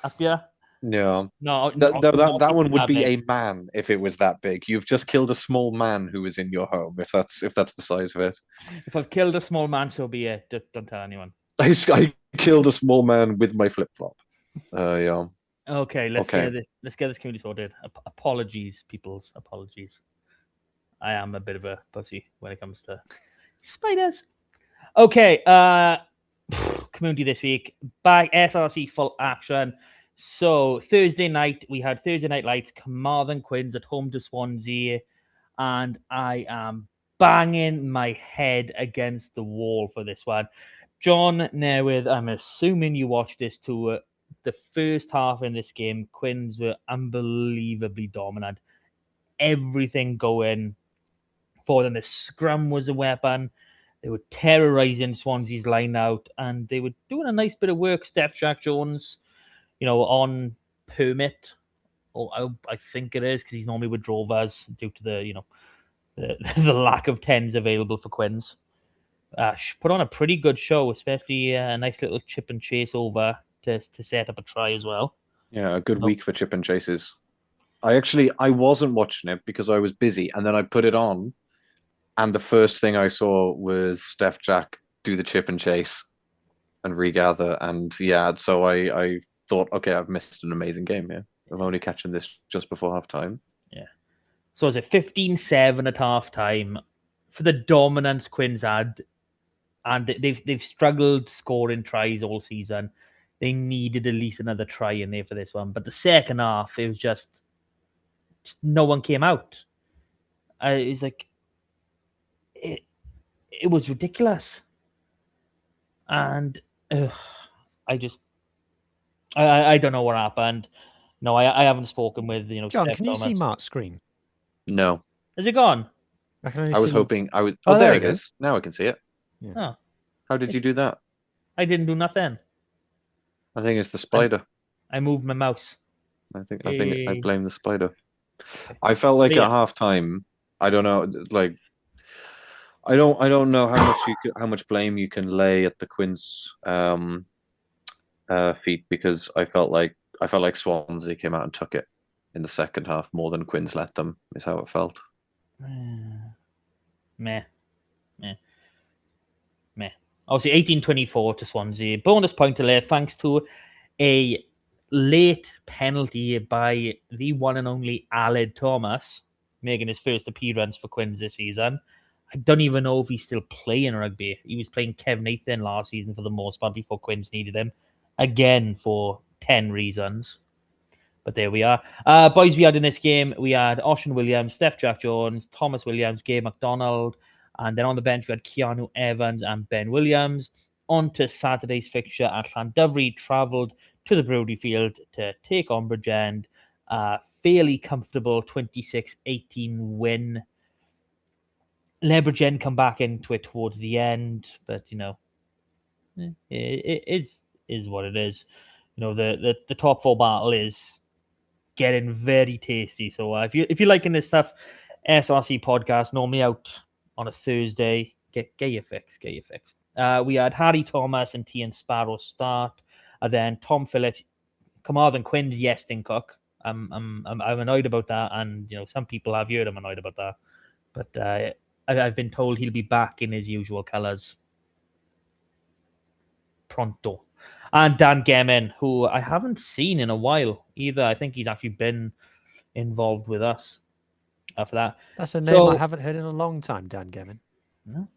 up here. No. No, That one would be big. a man if it was that big. You've just killed a small man who was in your home, if that's the size of it. If I've killed a small man, so be it. Don't tell anyone. I killed a small man with my flip flop. Yeah. Okay, let's Okay. get this community sorted. Apologies, peoples. Apologies. I am a bit of a pussy when it comes to spiders. Okay, community this week. Back SRC full action. So Thursday night, we had Thursday Night Lights, Carmarthen Quins at home to Swansea, and I am banging my head against the wall for this one. John Newydd, I'm assuming you watched this too. The first half in this game, Quins were unbelievably dominant. Everything going for them. The scrum was a weapon. They were terrorizing Swansea's line out, and they were doing a nice bit of work. Jack Jones, on permit, or I think it is because he's normally with Drovers due to the lack of tens available for Quins. Put on a pretty good show, especially a nice little chip and chase over to set up a try as well. Yeah, a good week for chip and chases. I wasn't watching it because I was busy, and then I put it on, and the first thing I saw was Steph Jack do the chip and chase and regather, and yeah, so I thought, okay, I've missed an amazing game here. I'm only catching this just before halftime. Yeah. So is it 15-7 at halftime for the dominance Quins had, and they've struggled scoring tries all season. They needed at least another try in there for this one, but the second half it was just no one came out. It was like it was ridiculous, and I don't know what happened. No, I haven't spoken with John, Steph can you Thomas. see Mark's screen? No, Is it gone? I was hoping I would. Oh, Oh, there there it you go. is. Now I can see it. Yeah. Oh, How did you do that? I didn't do nothing. I think it's the spider. I moved my mouse. I think I Eh. blame the spider. I felt like Yeah. at halftime, I don't know, like I don't know how much blame you can lay at the Quins feet, because I felt like Swansea came out and took it in the second half more than Quins let them, is how it felt. Meh. Obviously, 18-24 to Swansea. Bonus point to late thanks to a late penalty by the one and only Aled Thomas, making his first appearance for Quins this season. I don't even know if he's still playing rugby. He was playing Kev Nathan last season for the most part before Quins needed him. Again, for 10 reasons. But there we are. Boys, we had in this game, we had Ocean Williams, Steph Jack Jones, Thomas Williams, Gabe McDonald, and then on the bench we had Keanu Evans and Ben Williams. On to Saturday's fixture at Llandudno, travelled to the Brody Field to take on Bridgend. Fairly comfortable 26-18 win. Bridgend come back into it towards the end, but it is what it is. The top four battle is getting very tasty. So if you're liking this stuff, SRC podcast normally out on a Thursday. Get your fix. We had Harry Thomas and Tian Sparrow start, and then Tom Phillips, Carmarthen Quins, Yestin Cook. I'm annoyed about that, and some people have heard I'm annoyed about that, but I've been told he'll be back in his usual colours pronto. And Dan Gemin, who I haven't seen in a while either. I think he's actually been involved with us for that. That's a name I haven't heard in a long time, Dan Gemin. No.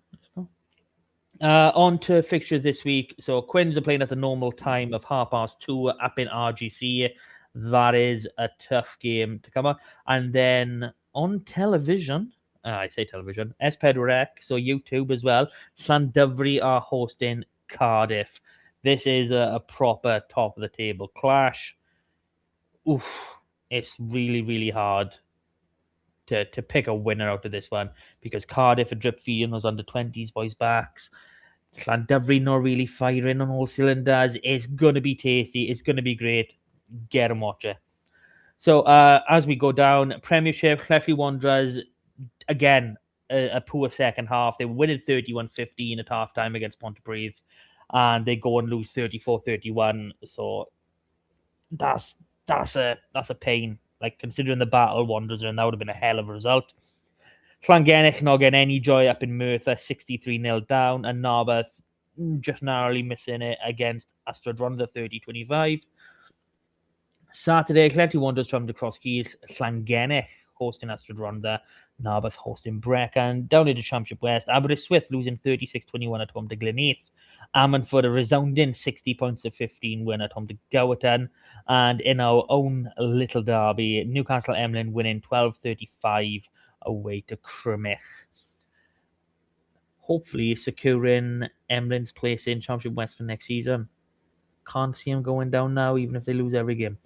On to fixture this week. So Quins are playing at the normal time of 2:30 up in RGC. That is a tough game to come up. And then on television, I say television, S4C, so YouTube as well. Llandovery are hosting Cardiff. This is a proper top of the table clash. Oof, it's really, really hard to pick a winner out of this one because Cardiff are drip feeding those under 20s boys' backs. Llandovery not really firing on all cylinders. It's going to be tasty. It's going to be great. Get and watch it. So as we go down, Premiership, Cleffrey Wanderers, again, a poor second half. They were winning 31-15 at halftime against Pontypridd, and they go and lose 34-31. So that's a pain. Like, considering the battle Wanderers are in, that would have been a hell of a result. Llangennech not getting any joy up in Merthyr, 63-0 down, and Narberth just narrowly missing it against Astrodronda, 30-25. Saturday, Cleffrey Wanderers travelling to Crosskeys, Llangennech hosting Astrodronda, Narberth hosting Brecon. Down into Championship West, Aberystwyth losing 36-21 at home to Glenneath. Ammanford a resounding 60 points to 15 win at home to Gowerton. And in our own little derby, Newcastle Emlyn winning 12-35 away to Crymych. Hopefully securing Emlyn's place in Championship West for next season. Can't see him going down now, even if they lose every game.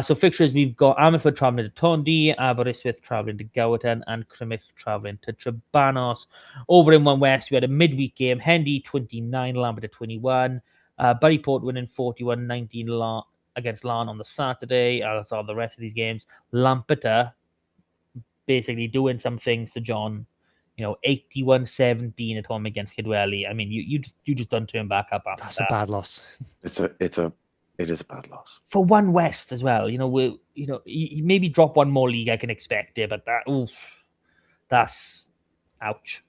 So fixtures, we've got Ammanford travelling to Tondy, Aberystwyth travelling to Gowerton, and Crymych travelling to Trebanos. Over in One West, we had a midweek game, Hendy 29, Lambert 21. Buryport winning 41-19 against Larne on the Saturday, as are the rest of these games. Lampeter basically doing some things to John. 81-17 at home against Kidwelly. I mean, you just don't turn back up after That's that. a bad loss. It is a bad loss for One West as well. You maybe drop one more league, I can expect it, but that's ouch.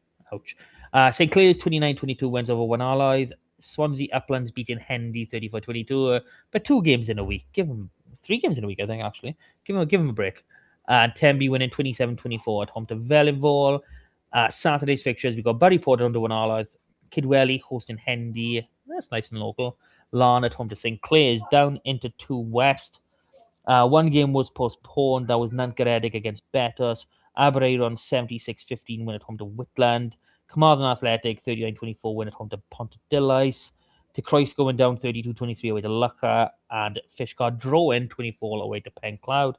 St Clair's 29-22 wins over One Allied. Swansea Uplands beating Hendy 34-22, but 2 games in a week. Give them 3 games in a week, I think, actually. Give them a break. And Tenby winning 27-24 at home to Vellinvall. Saturday's fixtures, we've got Buryport under One Allied, Kidwelly hosting Hendy. That's nice and local. Larne at home to St Clair's. Down into 2 West. One game was postponed. That was Nantgaredig against Betos. Aberaeron 76-15 win at home to Whitland. Carmarthen Athletic 39-24 win at home to Pontydilais. De Croix going down 32-23 away to Lucca. And Fishguard drawing 24 away to Pencloud.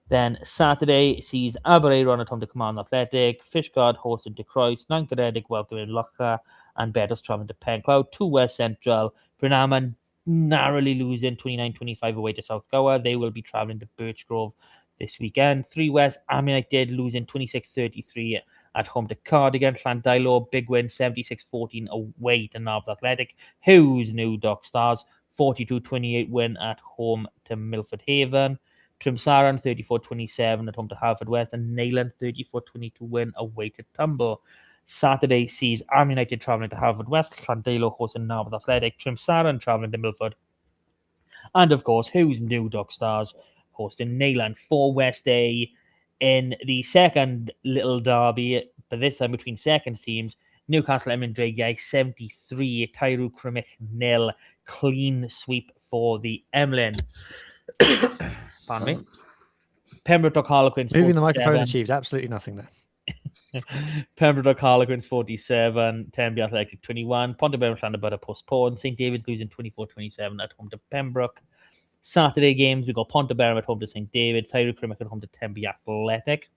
Then Saturday sees Aberaeron at home to Carmarthen Athletic. Fishguard hosting De Croix. Nantgaredig welcoming Lucca. And Betos travelling to Pencloud. 2 West Central. Brynaman narrowly losing 29-25 away to South Gower. They will be travelling to Birchgrove this weekend. 3 West, United losing 26-33 at home to Cardigan. Llandilo, big win, 76-14 away to Narberth Athletic. Huw's New Dock Stars, 42-28 win at home to Milford Haven. Trimsaran, 34-27 at home to Halford West. And Neyland, 34-22 win away to Tumble. Saturday sees United travelling to Harvard West, Llandilo hosting Narberth Athletic, Trimsaran travelling to Milford, and of course Huw's New Dock Stars hosting Neyland. 4 West A in the second little derby, but this time between seconds teams. Newcastle Emlyn Dragei 73, Tyrone Crymych 0. Clean sweep for the Emlyn. Pardon me. Pembroke Harlequins Moving the microphone achieved absolutely nothing there. Pembroke Harlequins 47, Tenby Athletic 21, Pontypridd Llandovery postponed, St David's losing 24-27 at home to Pembroke. Saturday games, we got Pontypridd at home to St David's, Tyrone Crymych at home to Tenby Athletic.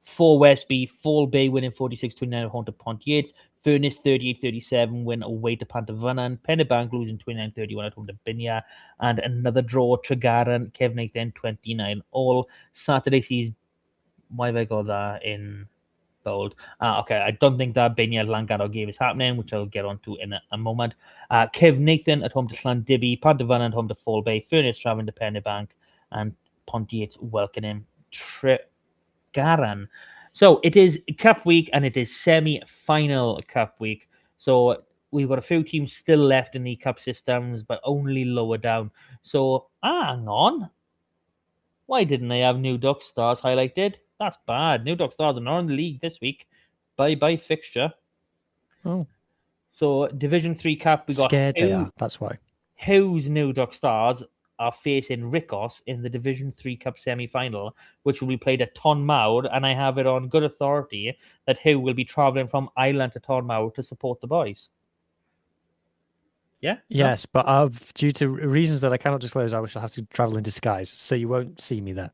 4 Westby, Fall Bay winning 46-29 at home to Pontypridd. Furness 38-37 win away to Pantavannan. Pennebank losing 29-31 at home to Binya. And another draw, Tregaron, Kevnathan 29 all. Saturday sees, why have I got that in bold? Okay, I don't think that Binya Langaro game is happening, which I'll get onto in a moment. Kevnathan at home to Llandibby, Pantavannan at home to Fall Bay, Furness travelling to Pennebank, and Pontypridd welcoming Tregaron. So it is Cup week and it is semi-final Cup week. So we've got a few teams still left in the Cup systems, but only lower down. So hang on. Why didn't I have New Dock Stars highlighted? That's bad. New Dock Stars are not in the league this week. Bye fixture. Oh. So Division 3 Cup, we got Scared they are. That's why. Huw's New Dock Stars are facing Ricos in the Division 3 Cup semi-final, which will be played at Tonmawr, and I have it on good authority that Huw will be travelling from Ireland to Tonmawr to support the boys. Yeah? Yes, but due to reasons that I cannot disclose, I shall have to travel in disguise, so you won't see me there.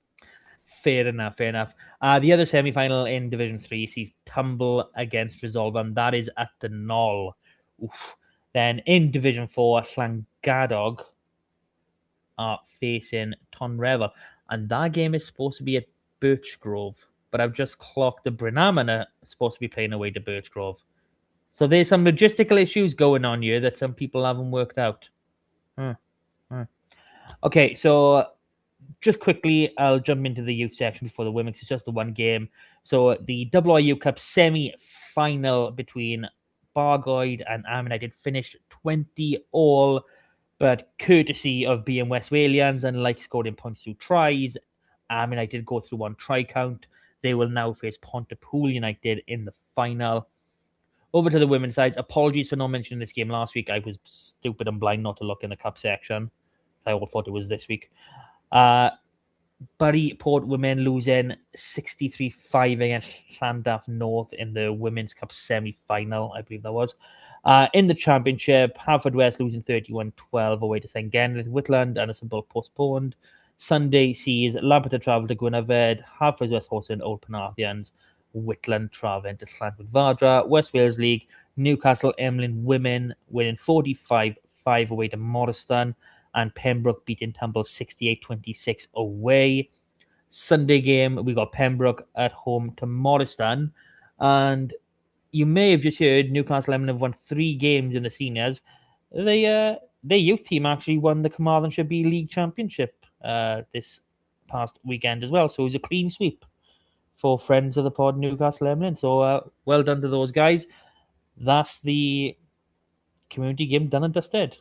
Fair enough, fair enough. The other semi-final in Division 3 sees Tumble against Resolve, and that is at the Knoll. Oof. Then in Division 4, Llangadog are facing Tonrevel, and that game is supposed to be at Birchgrove, but I've just clocked the Brynaman are supposed to be playing away to Birchgrove. So there's some logistical issues going on here that some people haven't worked out. Okay, so just quickly, I'll jump into the youth section before the women's. It's just the one game. So the WIU Cup semi-final between Bargoed and United finished 20-all, but courtesy of being West Walians and like scoring points through tries, United go through one try count. They will now face Pontypool United in the final. Over to the women's side. Apologies for not mentioning this game last week. I was stupid and blind not to look in the cup section. I all thought it was this week. Bury Port women losing 63-5 against Llandaff North in the Women's Cup semi-final, I believe that was. In the Championship, Haverfordwest losing 31-12 away to St. Geneth, Whitland, and a simple postponed. Sunday sees Lampeter travel to Gwynedd, Haverfordwest hosting Old Penarthians, Whitland travelling to Llanford Vardra, West Wales League, Newcastle Emlyn women winning 45-5 away to Morriston, and Pembroke beating Tumble 68-26 away. Sunday game, we got Pembroke at home to Morriston. And you may have just heard Newcastle Emlyn have won 3 games in the seniors. Their youth team actually won the Carmarthenshire B League Championship this past weekend as well. So it was a clean sweep for friends of the pod, Newcastle Emlyn. So well done to those guys. That's the community game done and dusted.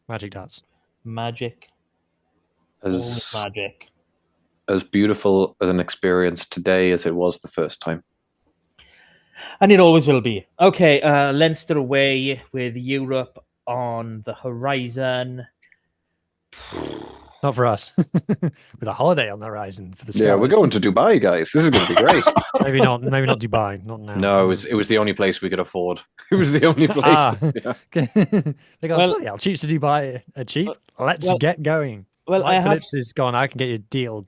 Magic darts. Magic. Always magic. As beautiful as an experience today as it was the first time. And it always will be. Okay, Leinster away with Europe on the horizon. Not for us. With a holiday on the horizon for the Scarlets. Yeah, we're going to Dubai, guys. This is going to be great. Maybe not Dubai. Not now. No, it was the only place we could afford. It was the only place. They got bloody hell, cheap to Dubai are cheap. Let's get going. Well, Mike Phillips is gone. I can get you a deal.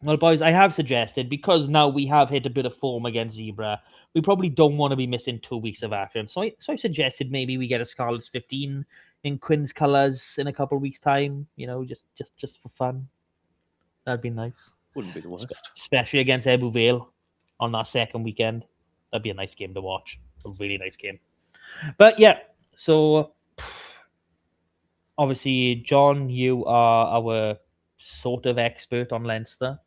Well, boys, I have suggested, because now we have hit a bit of form against Zebre, we probably don't want to be missing 2 weeks of action. So I suggested maybe we get a Scarlets 15 in Quinn's colours in a couple of weeks' time. You know, just for fun. That'd be nice. Wouldn't be the worst. Especially against Ebbw Vale on that second weekend. That'd be a nice game to watch. A really nice game. But yeah, so obviously, John, you are our sort of expert on Leinster,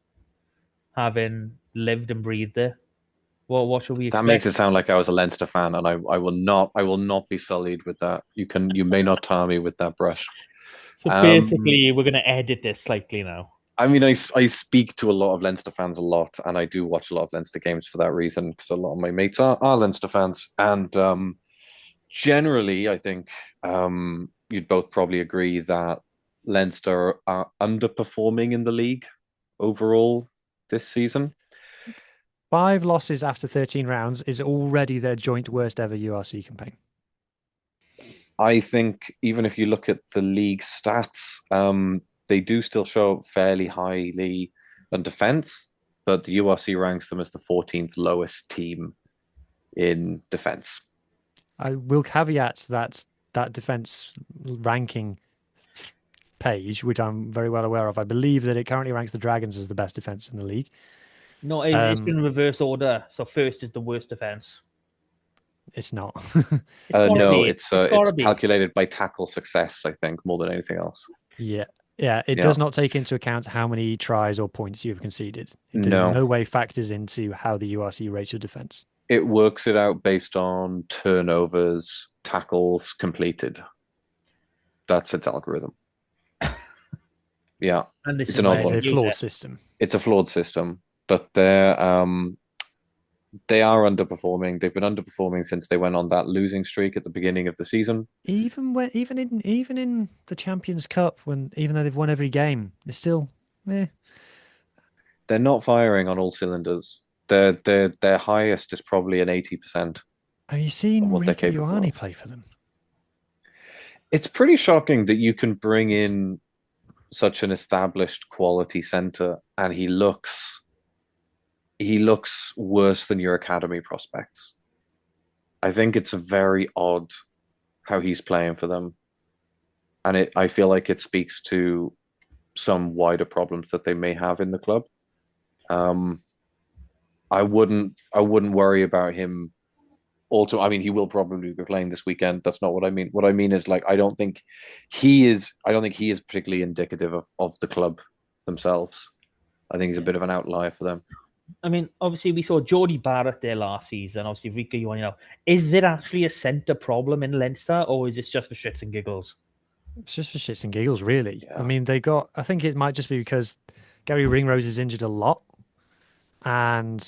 having lived and breathed there. What should we expect? That makes it sound like I was a Leinster fan, and I will not be sullied with that. You may not tar me with that brush. So basically, we're going to edit this slightly now. I mean, I speak to a lot of Leinster fans a lot, and I do watch a lot of Leinster games for that reason, because a lot of my mates are Leinster fans. And generally, I think you'd both probably agree that Leinster are underperforming in the league overall this season. 5 losses after 13 rounds is already their joint worst ever URC campaign. I think even if you look at the league stats, they do still show up fairly highly on defense, but the URC ranks them as the 14th lowest team in defense. I will caveat that defense ranking page, which I'm very well aware of. I believe that it currently ranks the Dragons as the best defense in the league. No, it's in reverse order. So first is the worst defense. It's not. No, it's calculated by tackle success, I think, more than anything else. Yeah. It does not take into account how many tries or points you've conceded. It in no way factors into how the URC rates your defense. It works it out based on turnovers, tackles completed. That's its algorithm. Yeah, and it's a flawed system. It's a flawed system, but they're They are underperforming. They've been underperforming since they went on that losing streak at the beginning of the season. Even in the Champions Cup, even though they've won every game, it's still They're not firing on all cylinders. Their highest is probably an 80% Have you of seen what they're Rico capable Ioane of. play for them? It's pretty shocking that you can bring in such an established quality center and he looks worse than your academy prospects. I think it's very odd how he's playing for them, and I feel like it speaks to some wider problems that they may have in the club. Um, I wouldn't worry about him. Also, I mean, he will probably be playing this weekend. That's not what I mean. What I mean is like I don't think he is. I don't think he is particularly indicative of the club themselves. I think he's a bit of an outlier for them. I mean, obviously, we saw Jody Barrett there last season. Obviously, Rico Ioane. Is there actually a centre problem in Leinster, or is this just for shits and giggles? It's just for shits and giggles, really. I Yeah. mean, I think it might just be because Gary Ringrose is injured a lot, and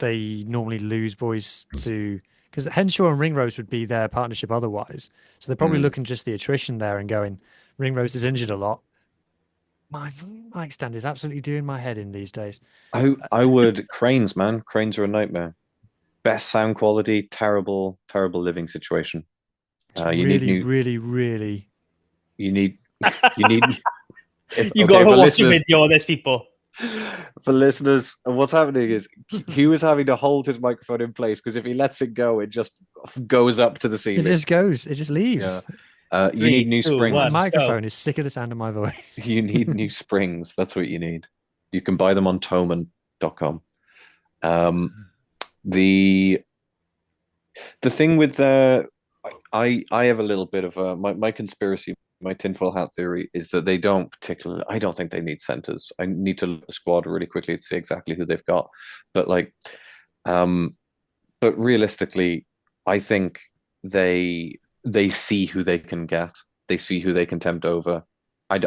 they normally lose boys to because Henshaw and Ringrose would be their partnership otherwise. So they're probably Mm. looking just the attrition there and going, Ringrose is injured a lot. My mic stand is absolutely doing my head in these days. I would cranes, man. Cranes are a nightmare. Best sound quality, terrible, terrible living situation. It's You need really, new. really, really. You need. You need. You Okay, got to for watch a listeners, video of this, people. for listeners, what's happening is Hugh is having to hold his microphone in place because if he lets it go, it just goes up to the It ceiling. just goes. It just Yeah. leaves. You need new 3, 2, springs. My 1, microphone go. is sick of the sound of my voice. You need new springs. That's what you need. You can buy them on Toman.com. The the thing with I have a little bit of my conspiracy, my tinfoil hat theory is that they don't particularly. I don't think they need centers. I need to look at the squad really quickly to see exactly who they've got, but um, but realistically, I think they see who they can get. They see who they can tempt over. I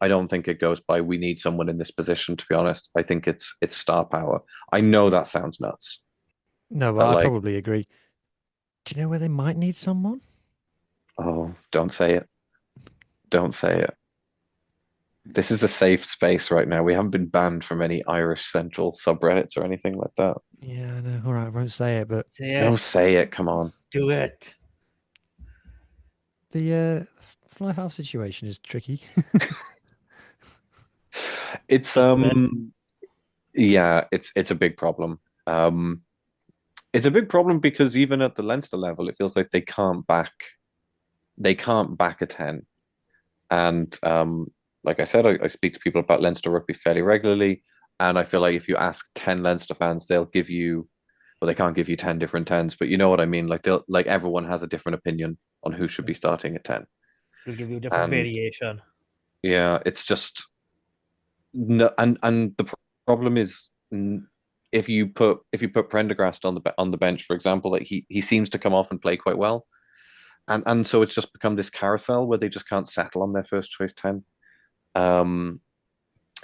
don't think it goes by we need someone in this position, to be honest. I think it's star power. I know that sounds nuts, No, but but I like, probably agree. Do you know where they might need someone? oh, don't say it. Don't say it. This is a safe space right now. We haven't been banned from any Irish Central subreddits or anything like that. Yeah, I know. All right, I won't say it, but Say No, it. say it. Come on. Do it. the fly half situation is tricky. It's yeah, it's a big problem. Um, it's a big problem because even at the Leinster level, it feels like they can't back a 10. And like I said, I speak to people about Leinster rugby fairly regularly, and I feel like if you ask 10 Leinster fans, they'll give you, well, they can't give you 10 different tens, but you know what I mean? Like everyone has a different opinion on who should be starting at 10. We'll give you a different And variation. yeah, it's just no, and the problem is if you put Prendergast on the bench, for example, like he seems to come off and play quite well. And so it's just become this carousel where they just can't settle on their first choice 10. Um,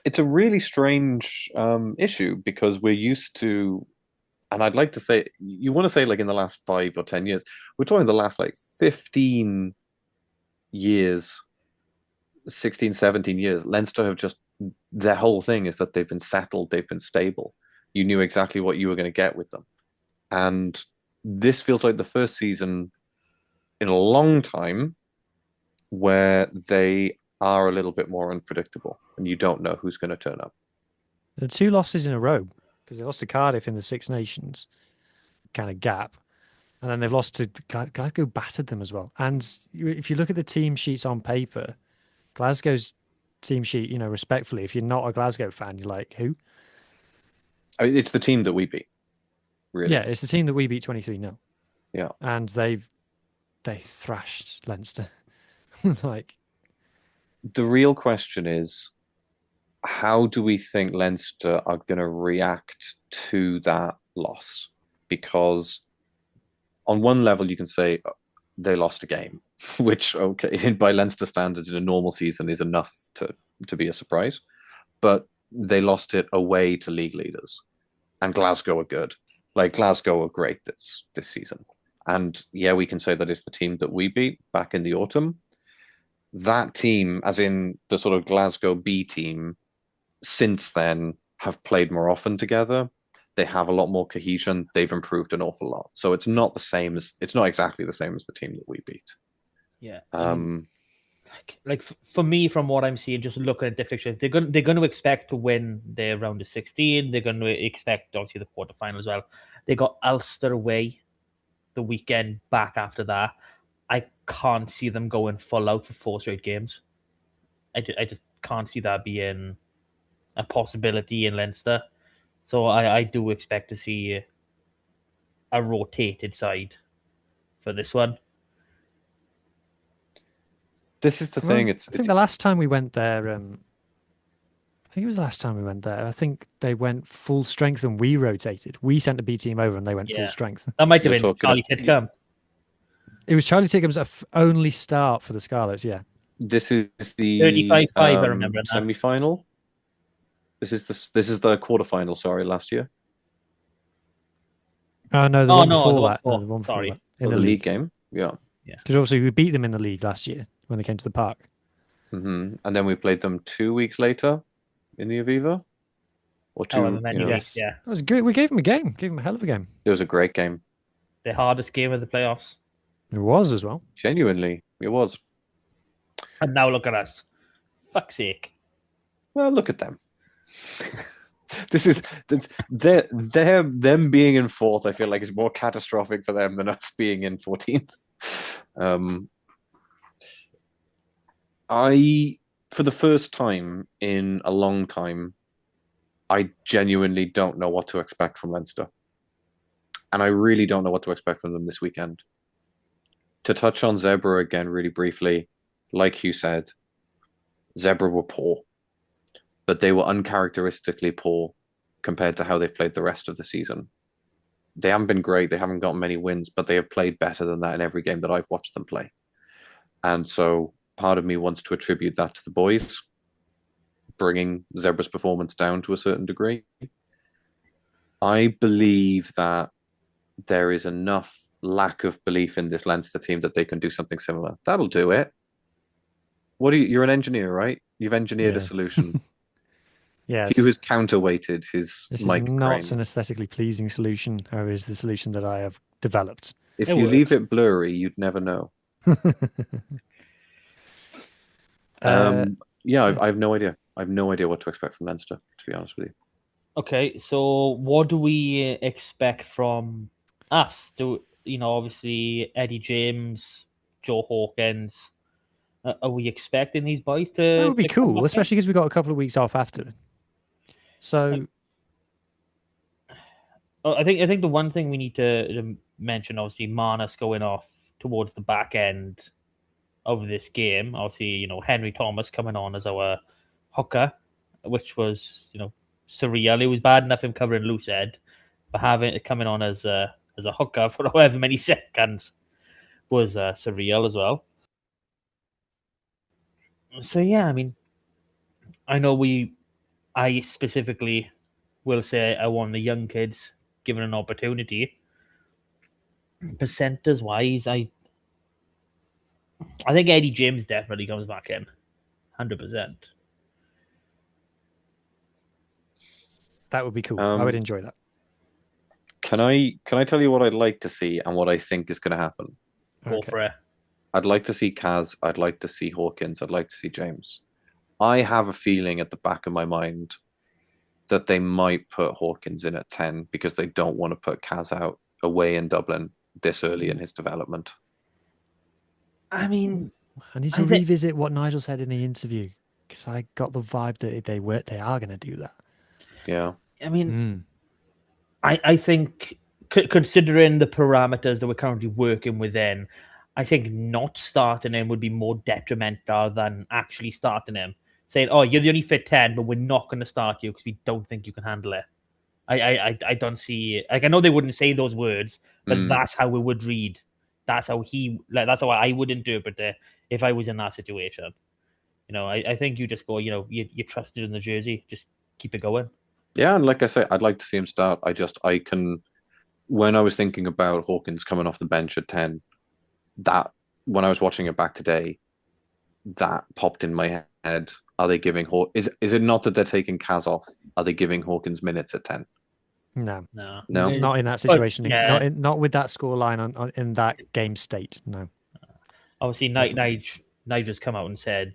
it's a really strange issue because we're used to, and I'd like to say, you want to say like in the last 5 or 10 years, we're talking the last like 15 years, 16, 17 years. Leinster have just, their whole thing is that they've been settled, they've been stable. You knew exactly what you were going to get with them. And this feels like the first season in a long time where they are a little bit more unpredictable and you don't know who's going to turn up. The 2 losses in a row because they lost to Cardiff in the Six Nations kind of gap, and then they've lost to Glasgow. Battered them as well. And if you look at the team sheets on paper, Glasgow's team sheet, respectfully, if you're not a Glasgow fan, you're like, who? I mean, it's the team that we beat, really. Yeah, it's the team that we beat 23-0. Yeah. And they thrashed Leinster. Like, the real question is, how do we think Leinster are going to react to that loss? Because on one level, you can say they lost a game, which, okay, by Leinster standards in a normal season is enough to be a surprise. But they lost it away to league leaders, and Glasgow are good. Like Glasgow are great this season. And yeah, we can say that it's the team that we beat back in the autumn. That team, as in the sort of Glasgow B team, since then have played more often together. They have a lot more cohesion. They've improved an awful lot. So it's not exactly the same as the team that we beat. Yeah. Like for me, from what I'm seeing, just looking at the fixture, they're going to expect to win their round of 16. They're going to expect obviously the quarterfinal as well. They got Ulster away the weekend back after that. I can't see them going full out for 4 straight games. I just can't see that being a possibility in Leinster. So I do expect to see a rotated side for this one. This is the thing. I think the last time we went there, I think it was the last time we went there. I think they went full strength and we rotated. We sent a B team over and they went full strength. That might have You're been talking Charlie Titcombe. It was Charlie Tickham's only start for the Scarlets, yeah. This is the 35-5, I remember that. semi-final. This is the quarterfinal. Sorry, last year. Oh no, the one before that. No, the one before sorry. that. In the the league game. Yeah. Because obviously we beat them in the league last year when they came to the park. And then we played them 2 weeks later in the Aviva. Or two. However many weeks, It was good. We gave them a game. Gave them a hell of a game. It was a great game. The hardest game of the playoffs. It was as well. Genuinely, it was. And now look at us. Fuck's sake. Well, look at them. Them being in fourth. I feel like is more catastrophic for them than us being in 14th. For the first time in a long time, I genuinely don't know what to expect from Leinster, and I really don't know what to expect from them this weekend. To touch on Zebre again really briefly, like Huw said, Zebre were poor, but they were uncharacteristically poor compared to how they've played the rest of the season. They haven't been great. They haven't gotten many wins, but they have played better than that in every game that I've watched them play. And so part of me wants to attribute that to the boys, bringing Zebre's performance down to a certain degree. I believe that there is enough lack of belief in this Leinster team that they can do something similar. That'll do it. You're an engineer, right? You've engineered a solution. Yes. Huw has counterweighted his This mic is not crane. an aesthetically pleasing solution, or is the solution that I have developed. If you leave it blurry, you'd never know. I have no idea. I have no idea what to expect from Leinster, to be honest with you. Okay, so what do we expect from us? Obviously Eddie James, Joe Hawkins. Are we expecting these boys to? That would be cool, especially because we got a couple of weeks off after. So, I think the one thing we need to mention, obviously, Marnus going off towards the back end of this game. Obviously, Henry Thomas coming on as our hooker, which was surreal. It was bad enough him covering loose head, but having it coming on as a hooker for however many seconds was surreal as well. So yeah, I mean, I know I specifically will say I want the young kids given an opportunity. Percenters wise, I think Eddie James definitely comes back in, 100%. That would be cool. I would enjoy that. Can I tell you what I'd like to see and what I think is going to happen? Go for it. I'd like to see Kaz. I'd like to see Hawkins. I'd like to see James. I have a feeling at the back of my mind that they might put Hawkins in at 10 because they don't want to put Kaz out away in Dublin this early in his development. I mean, I need to revisit what Nigel said in the interview because I got the vibe that they are going to do that. Yeah. I mean, I think considering the parameters that we're currently working within, I think not starting him would be more detrimental than actually starting him. Saying, "Oh, you're the only fit 10, but we're not going to start you because we don't think you can handle it." I don't see. Like, I know they wouldn't say those words, but that's how it would read. That's how that's how I would interpret it if I was in that situation. I think you just go. You trusted in the jersey, just keep it going. Yeah, and like I say, I'd like to see him start. I can when I was thinking about Hawkins coming off the bench at 10, that when I was watching it back today, that popped in my head. Are they giving is it not that they're taking Kaz off? Are they giving Hawkins minutes at 10? No, No. not in that situation. Not with that scoreline in that game state. No. Obviously, Nigel's come out and said,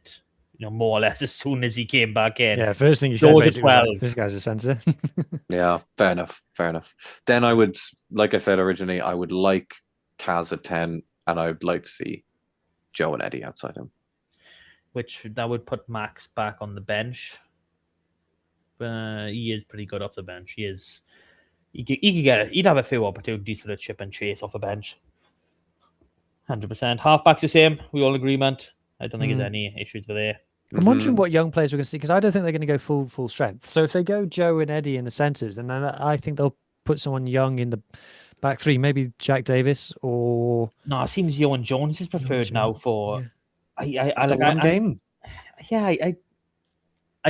more or less as soon as he came back in. Yeah, first thing he said George at basically was 12. like, this guy's a censor. Yeah, fair enough. Then I would, like I said originally, I would like Kaz at 10, and I would like to see Joe and Eddie outside him. Which that would put Max back on the bench. He is pretty good off the bench. He is. He'd have a few opportunities for the chip and chase off the bench. 100%. Halfback's the same. We all agreement. I don't think there's any issues with it. I'm wondering what young players we're going to see, because I don't think they're going to go full strength. So if they go Joe and Eddie in the centres, then I think they'll put someone young in the back three, maybe Jack Davis or... No, it seems Huw and Jon is preferred now for... Yeah. After one game? I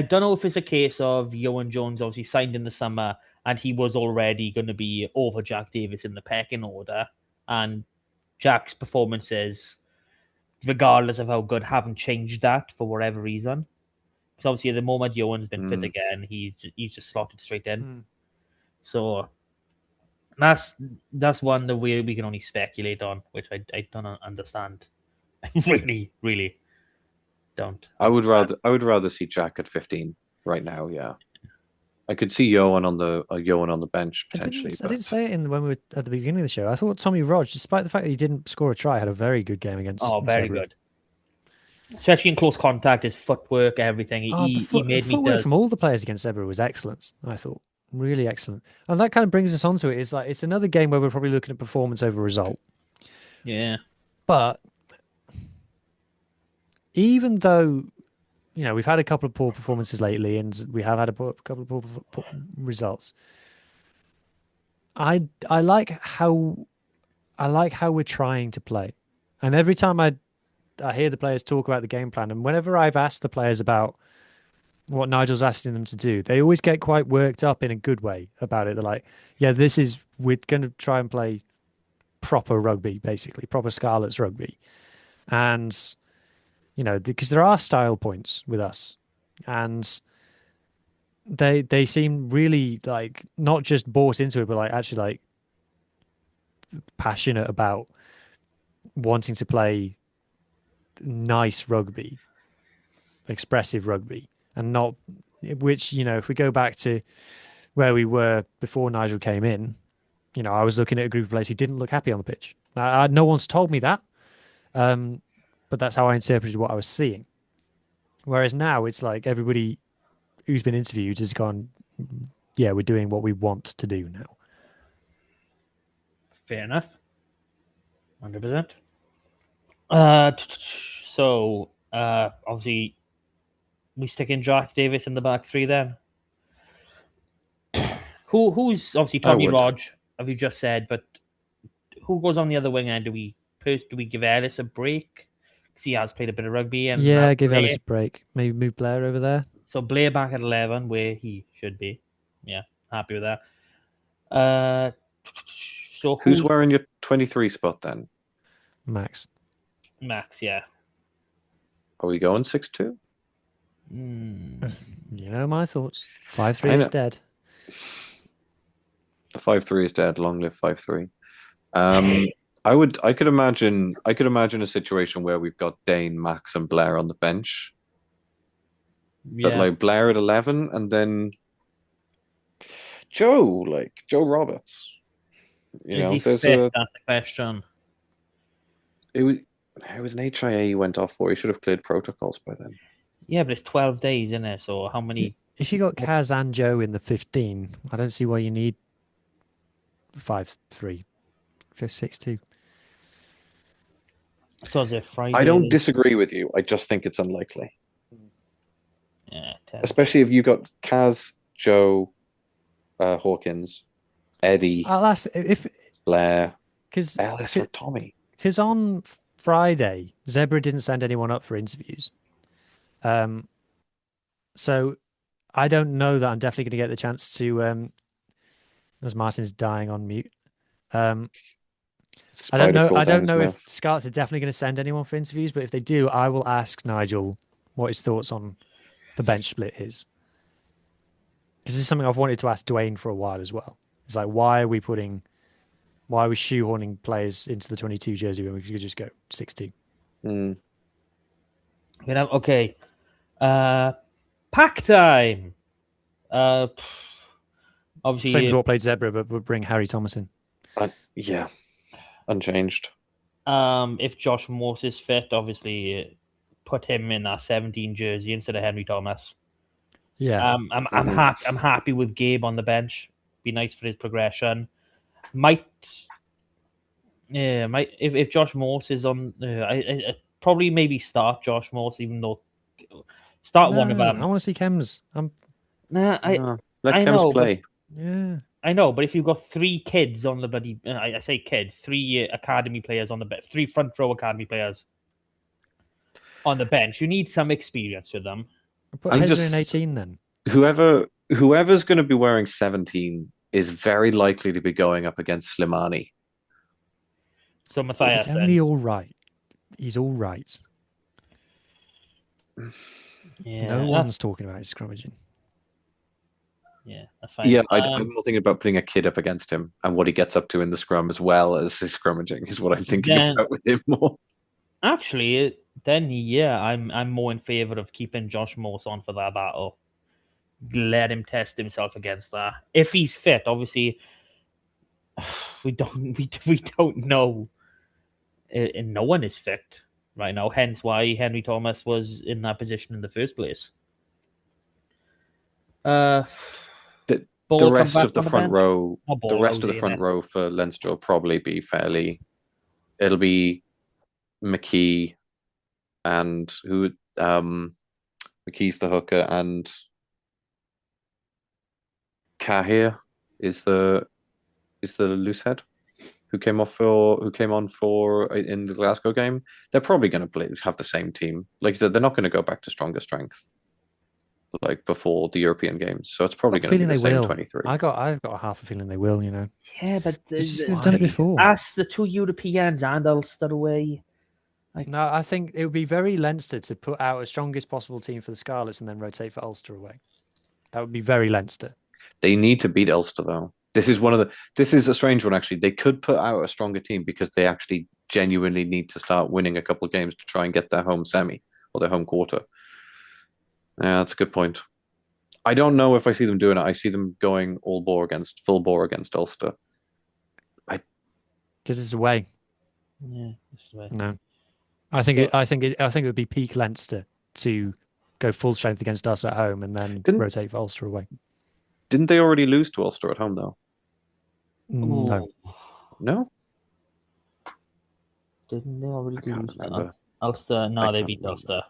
don't know if it's a case of Huw and Jon's obviously signed in the summer and he was already going to be over Jack Davis in the pecking order, and Jack's performances, regardless of how good, haven't changed that for whatever reason. Because obviously at the moment Huw's been fit again, he's just slotted straight in. So that's one that we can only speculate on, which I don't understand. I really don't. I would rather see Jack at 15 right now. Yeah, I could see Yohan on the bench potentially. I didn't say it when we were at the beginning of the show. I thought Tommy Rodge, despite the fact that he didn't score a try, had a very good game against. Oh, very Zebre. good. Especially in close contact, his footwork, everything. He made me. Footwork from all the players against Zebre was excellent. I thought really excellent, and that kind of brings us on to it. It's another game where we're probably looking at performance over result. Yeah, but even though we've had a couple of poor performances lately, and we have had a couple of poor results, I like how we're trying to play, and every time I hear the players talk about the game plan, and whenever I've asked the players about what Nigel's asking them to do, they always get quite worked up in a good way about it. They're like, yeah, we're going to try and play proper rugby, basically, proper Scarlets rugby. And, because there are style points with us. And they seem really, like, not just bought into it, but, like, actually, like, passionate about wanting to play nice rugby, expressive rugby, and not, which, if we go back to where we were before Nigel came in, I was looking at a group of players who didn't look happy on the pitch. No one's told me that, but that's how I interpreted what I was seeing. Whereas now it's like everybody who's been interviewed has gone, yeah, we're doing what we want to do now. Fair enough. 100%. So obviously we stick in Jack Davis in the back three then. Who's obviously Tommy Rodge, have you just said, but who goes on the other wing end? Do we give Ellis a break? Because he has played a bit of rugby. And yeah, give Ellis a break. Maybe move Blair over there. So Blair back at 11, where he should be. Yeah, happy with that. So who's wearing your 23 spot then? Max, yeah. Are we going 6-2? My thoughts. 5-3 is dead. The 5-3 is dead. Long live 5-3. I could imagine a situation where we've got Dane, Max, and Blair on the bench. Yeah. But like Blair at 11, and then Joe Roberts. That's the question. It was an HIA he went off for. He should have cleared protocols by then. Yeah, but it's 12 days, isn't it? So how many? If you got Kaz and Joe in the 15, I don't see why you need 5-3. So 6-2. So is it Friday? I don't disagree with you. I just think it's unlikely. Yeah, especially if you got Kaz, Joe, Hawkins, Eddie, Blair, Ellis or Tommy. Because on Friday, Zebre didn't send anyone up for interviews. So I don't know that I'm definitely going to get the chance to, as Martin's dying on mute, I don't know. Spider I don't crawls know down if his Scarlets are definitely going to send anyone for interviews, but if they do, I will ask Nigel what his thoughts on the bench split is. Because this is something I've wanted to ask Dwayne for a while as well. It's like, why are we shoehorning players into the 22 jersey when we could just go 16? mouth. Okay. Pack time. Obviously, Same as what played Zebre, but would bring Harry Thomas in. Yeah, unchanged. if Josh Morse is fit, obviously put him in that 17 jersey instead of Henry Thomas. Yeah. I'm happy with Gabe on the bench. Be nice for his progression. Might if Josh Morse is on, I probably maybe start Josh Morse, even though start one of I them. want to see Chems. Nah, No, let I Chems know, play. Yeah. I know, but if you've got 3 kids on the bloody, I say kids, 3 academy players on the bench, 3 front row academy players on the bench, you need some experience with them. Put I'm Hezra just in 18 then. whoever's going to be wearing 17 is very likely to be going up against Slimani. So Matthias, He's only all right. He's all right. yeah, No one's talking about his scrummaging. Yeah, that's fine. Yeah, I'm more thinking about putting a kid up against him and what he gets up to in the scrum as well as his scrummaging is what I'm thinking about with him more. Actually, then yeah, I'm more in favor of keeping Josh Morse on for that battle. Let him test himself against that. If he's fit, obviously, we don't know, and no one is fit right now. Hence why Henry Thomas was in that position in the first place. The rest of the front row, for Leinster will probably be fairly. It'll be McKee and who McKee's the hooker and Cahir is the loose head who came on for in the Glasgow game. They're probably going to have the same team. Like they're not going to go back to stronger strength like before the European games. So it's probably going to be the same 23. I've got a half a feeling they will. You know. Yeah, but they've done it before. Ask the 2 Europeans and Ulster away. No, I think it would be very Leinster to put out a strongest possible team for the Scarlets and then rotate for Ulster away. That would be very Leinster. They need to beat Ulster though. This is a strange one actually. They could put out a stronger team because they actually genuinely need to start winning a couple of games to try and get their home semi or their home quarter. Yeah, that's a good point. I don't know if I see them doing it. I see them going full bore against Ulster. Because it's away. Yeah, it's away. No, I think it would be peak Leinster to go full strength against us at home and then rotate for Ulster away. Didn't they already lose to Ulster at home though? No. No? Didn't they already lose to Ulster? No, they beat Ulster.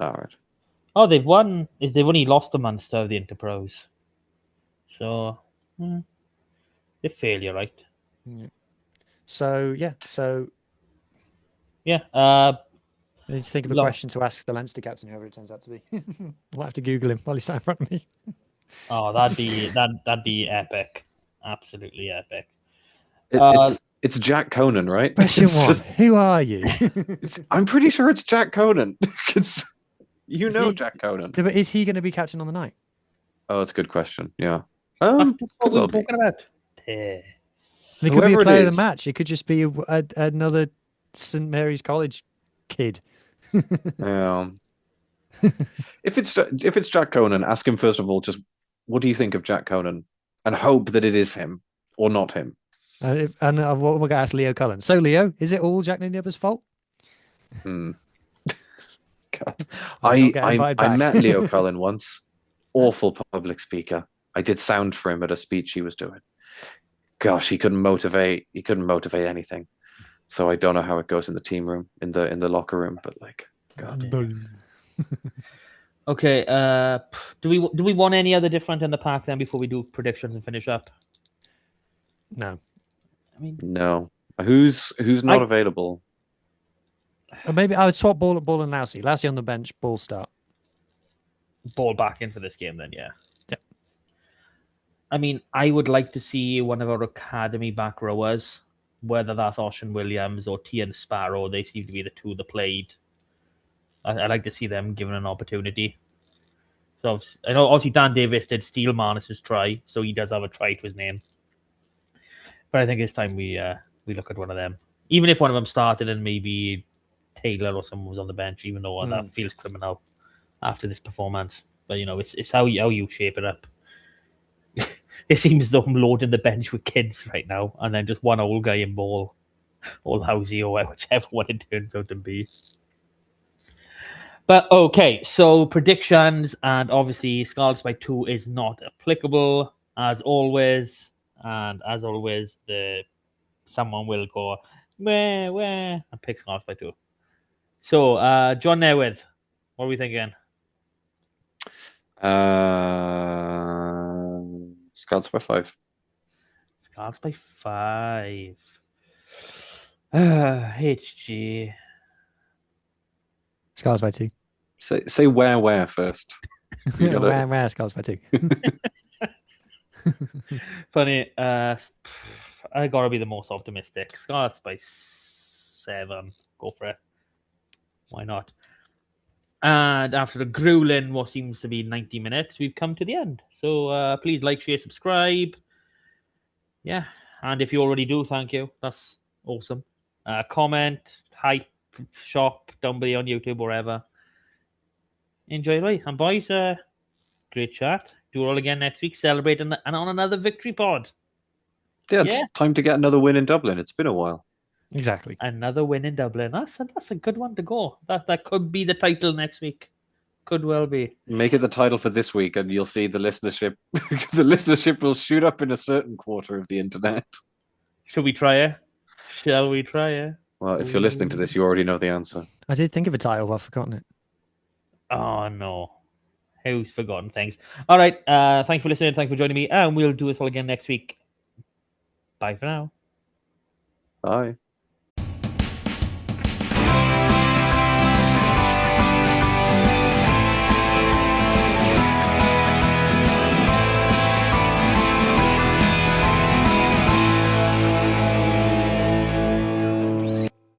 All right. Oh, they've won. They've only lost the Munster of the Interpros. So, they're fairly right. Yeah. So, yeah. I need to think of a question to ask the Leinster captain, whoever it turns out to be. I'll have to Google him while he's sat in front of me. Oh, that'd be epic. Absolutely epic. It's Jack Conan, right? Question one: who are you? I'm pretty sure it's Jack Conan. Jack Conan. But is he going to be captain on the night? Oh, that's a good question. Yeah. That's what we're talking about. It could be a player of the match. It could just be another St Mary's College kid. Yeah. If it's Jack Conan, ask him first of all, just what do you think of Jack Conan, and hope that it is him or not him. And what we're going to ask Leo Cullen. So, Leo, is it all Jack Nibber's fault? God. I met Leo Cullen once. Awful public speaker. I did sound for him at a speech he was doing. Gosh, he couldn't motivate anything. So I don't know how it goes in the team room, in the locker room, but like, God. Okay. Do we want any other different in the pack then before we do predictions and finish up? No. No. Who's not available? Maybe I would swap Ball and Lousy. Lousy on the bench, Ball start. Ball back in for this game then, yeah. I mean, I would like to see one of our academy back rowers, whether that's Ocean Williams or Tian Sparrow. They seem to be the two that played. I'd like to see them given an opportunity. So I know obviously Dan Davis did steal Marnus's try, so he does have a try to his name. But I think it's time we look at one of them. Even if one of them started and maybe Taylor or someone was on the bench, even though that feels criminal after this performance. But it's how you shape it up. It seems as though I'm loading the bench with kids right now, and then just one old guy in ball, or Housey, or whichever one it turns out to be. But okay, so predictions, and obviously Scarlets by 2 is not applicable as always, and as always, someone will go where and pick Scarlets by 2. So, John Newydd, what are we thinking? Scarlets by 5. Scarlets by 5. HG. Scarlets by 2. Say where first. You gotta... where Scarlets by 2. Funny. I gotta be the most optimistic. Scarlets by 7. Go for it. Why not? And after the grueling, what seems to be 90 minutes, we've come to the end. So please like, share, subscribe. Yeah. And if you already do, thank you. That's awesome. Comment, hype, shop down below on YouTube, wherever. Enjoy it. And boys, great chat. Do it all again next week. Celebrate and on another victory pod. Yeah, it's time to get another win in Dublin. It's been a while. Exactly. Another win in Dublin. That's a good one to go. That could be the title next week. Could well be. Make it the title for this week, and you'll see the listenership. The listenership will shoot up in a certain quarter of the internet. Should we try it? Shall we try it? Well, if you're listening to this, you already know the answer. I did think of a title, but I've forgotten it. Oh no. Who's forgotten things? All right. Thank you for listening. Thank you for joining me. And we'll do this all again next week. Bye for now. Bye.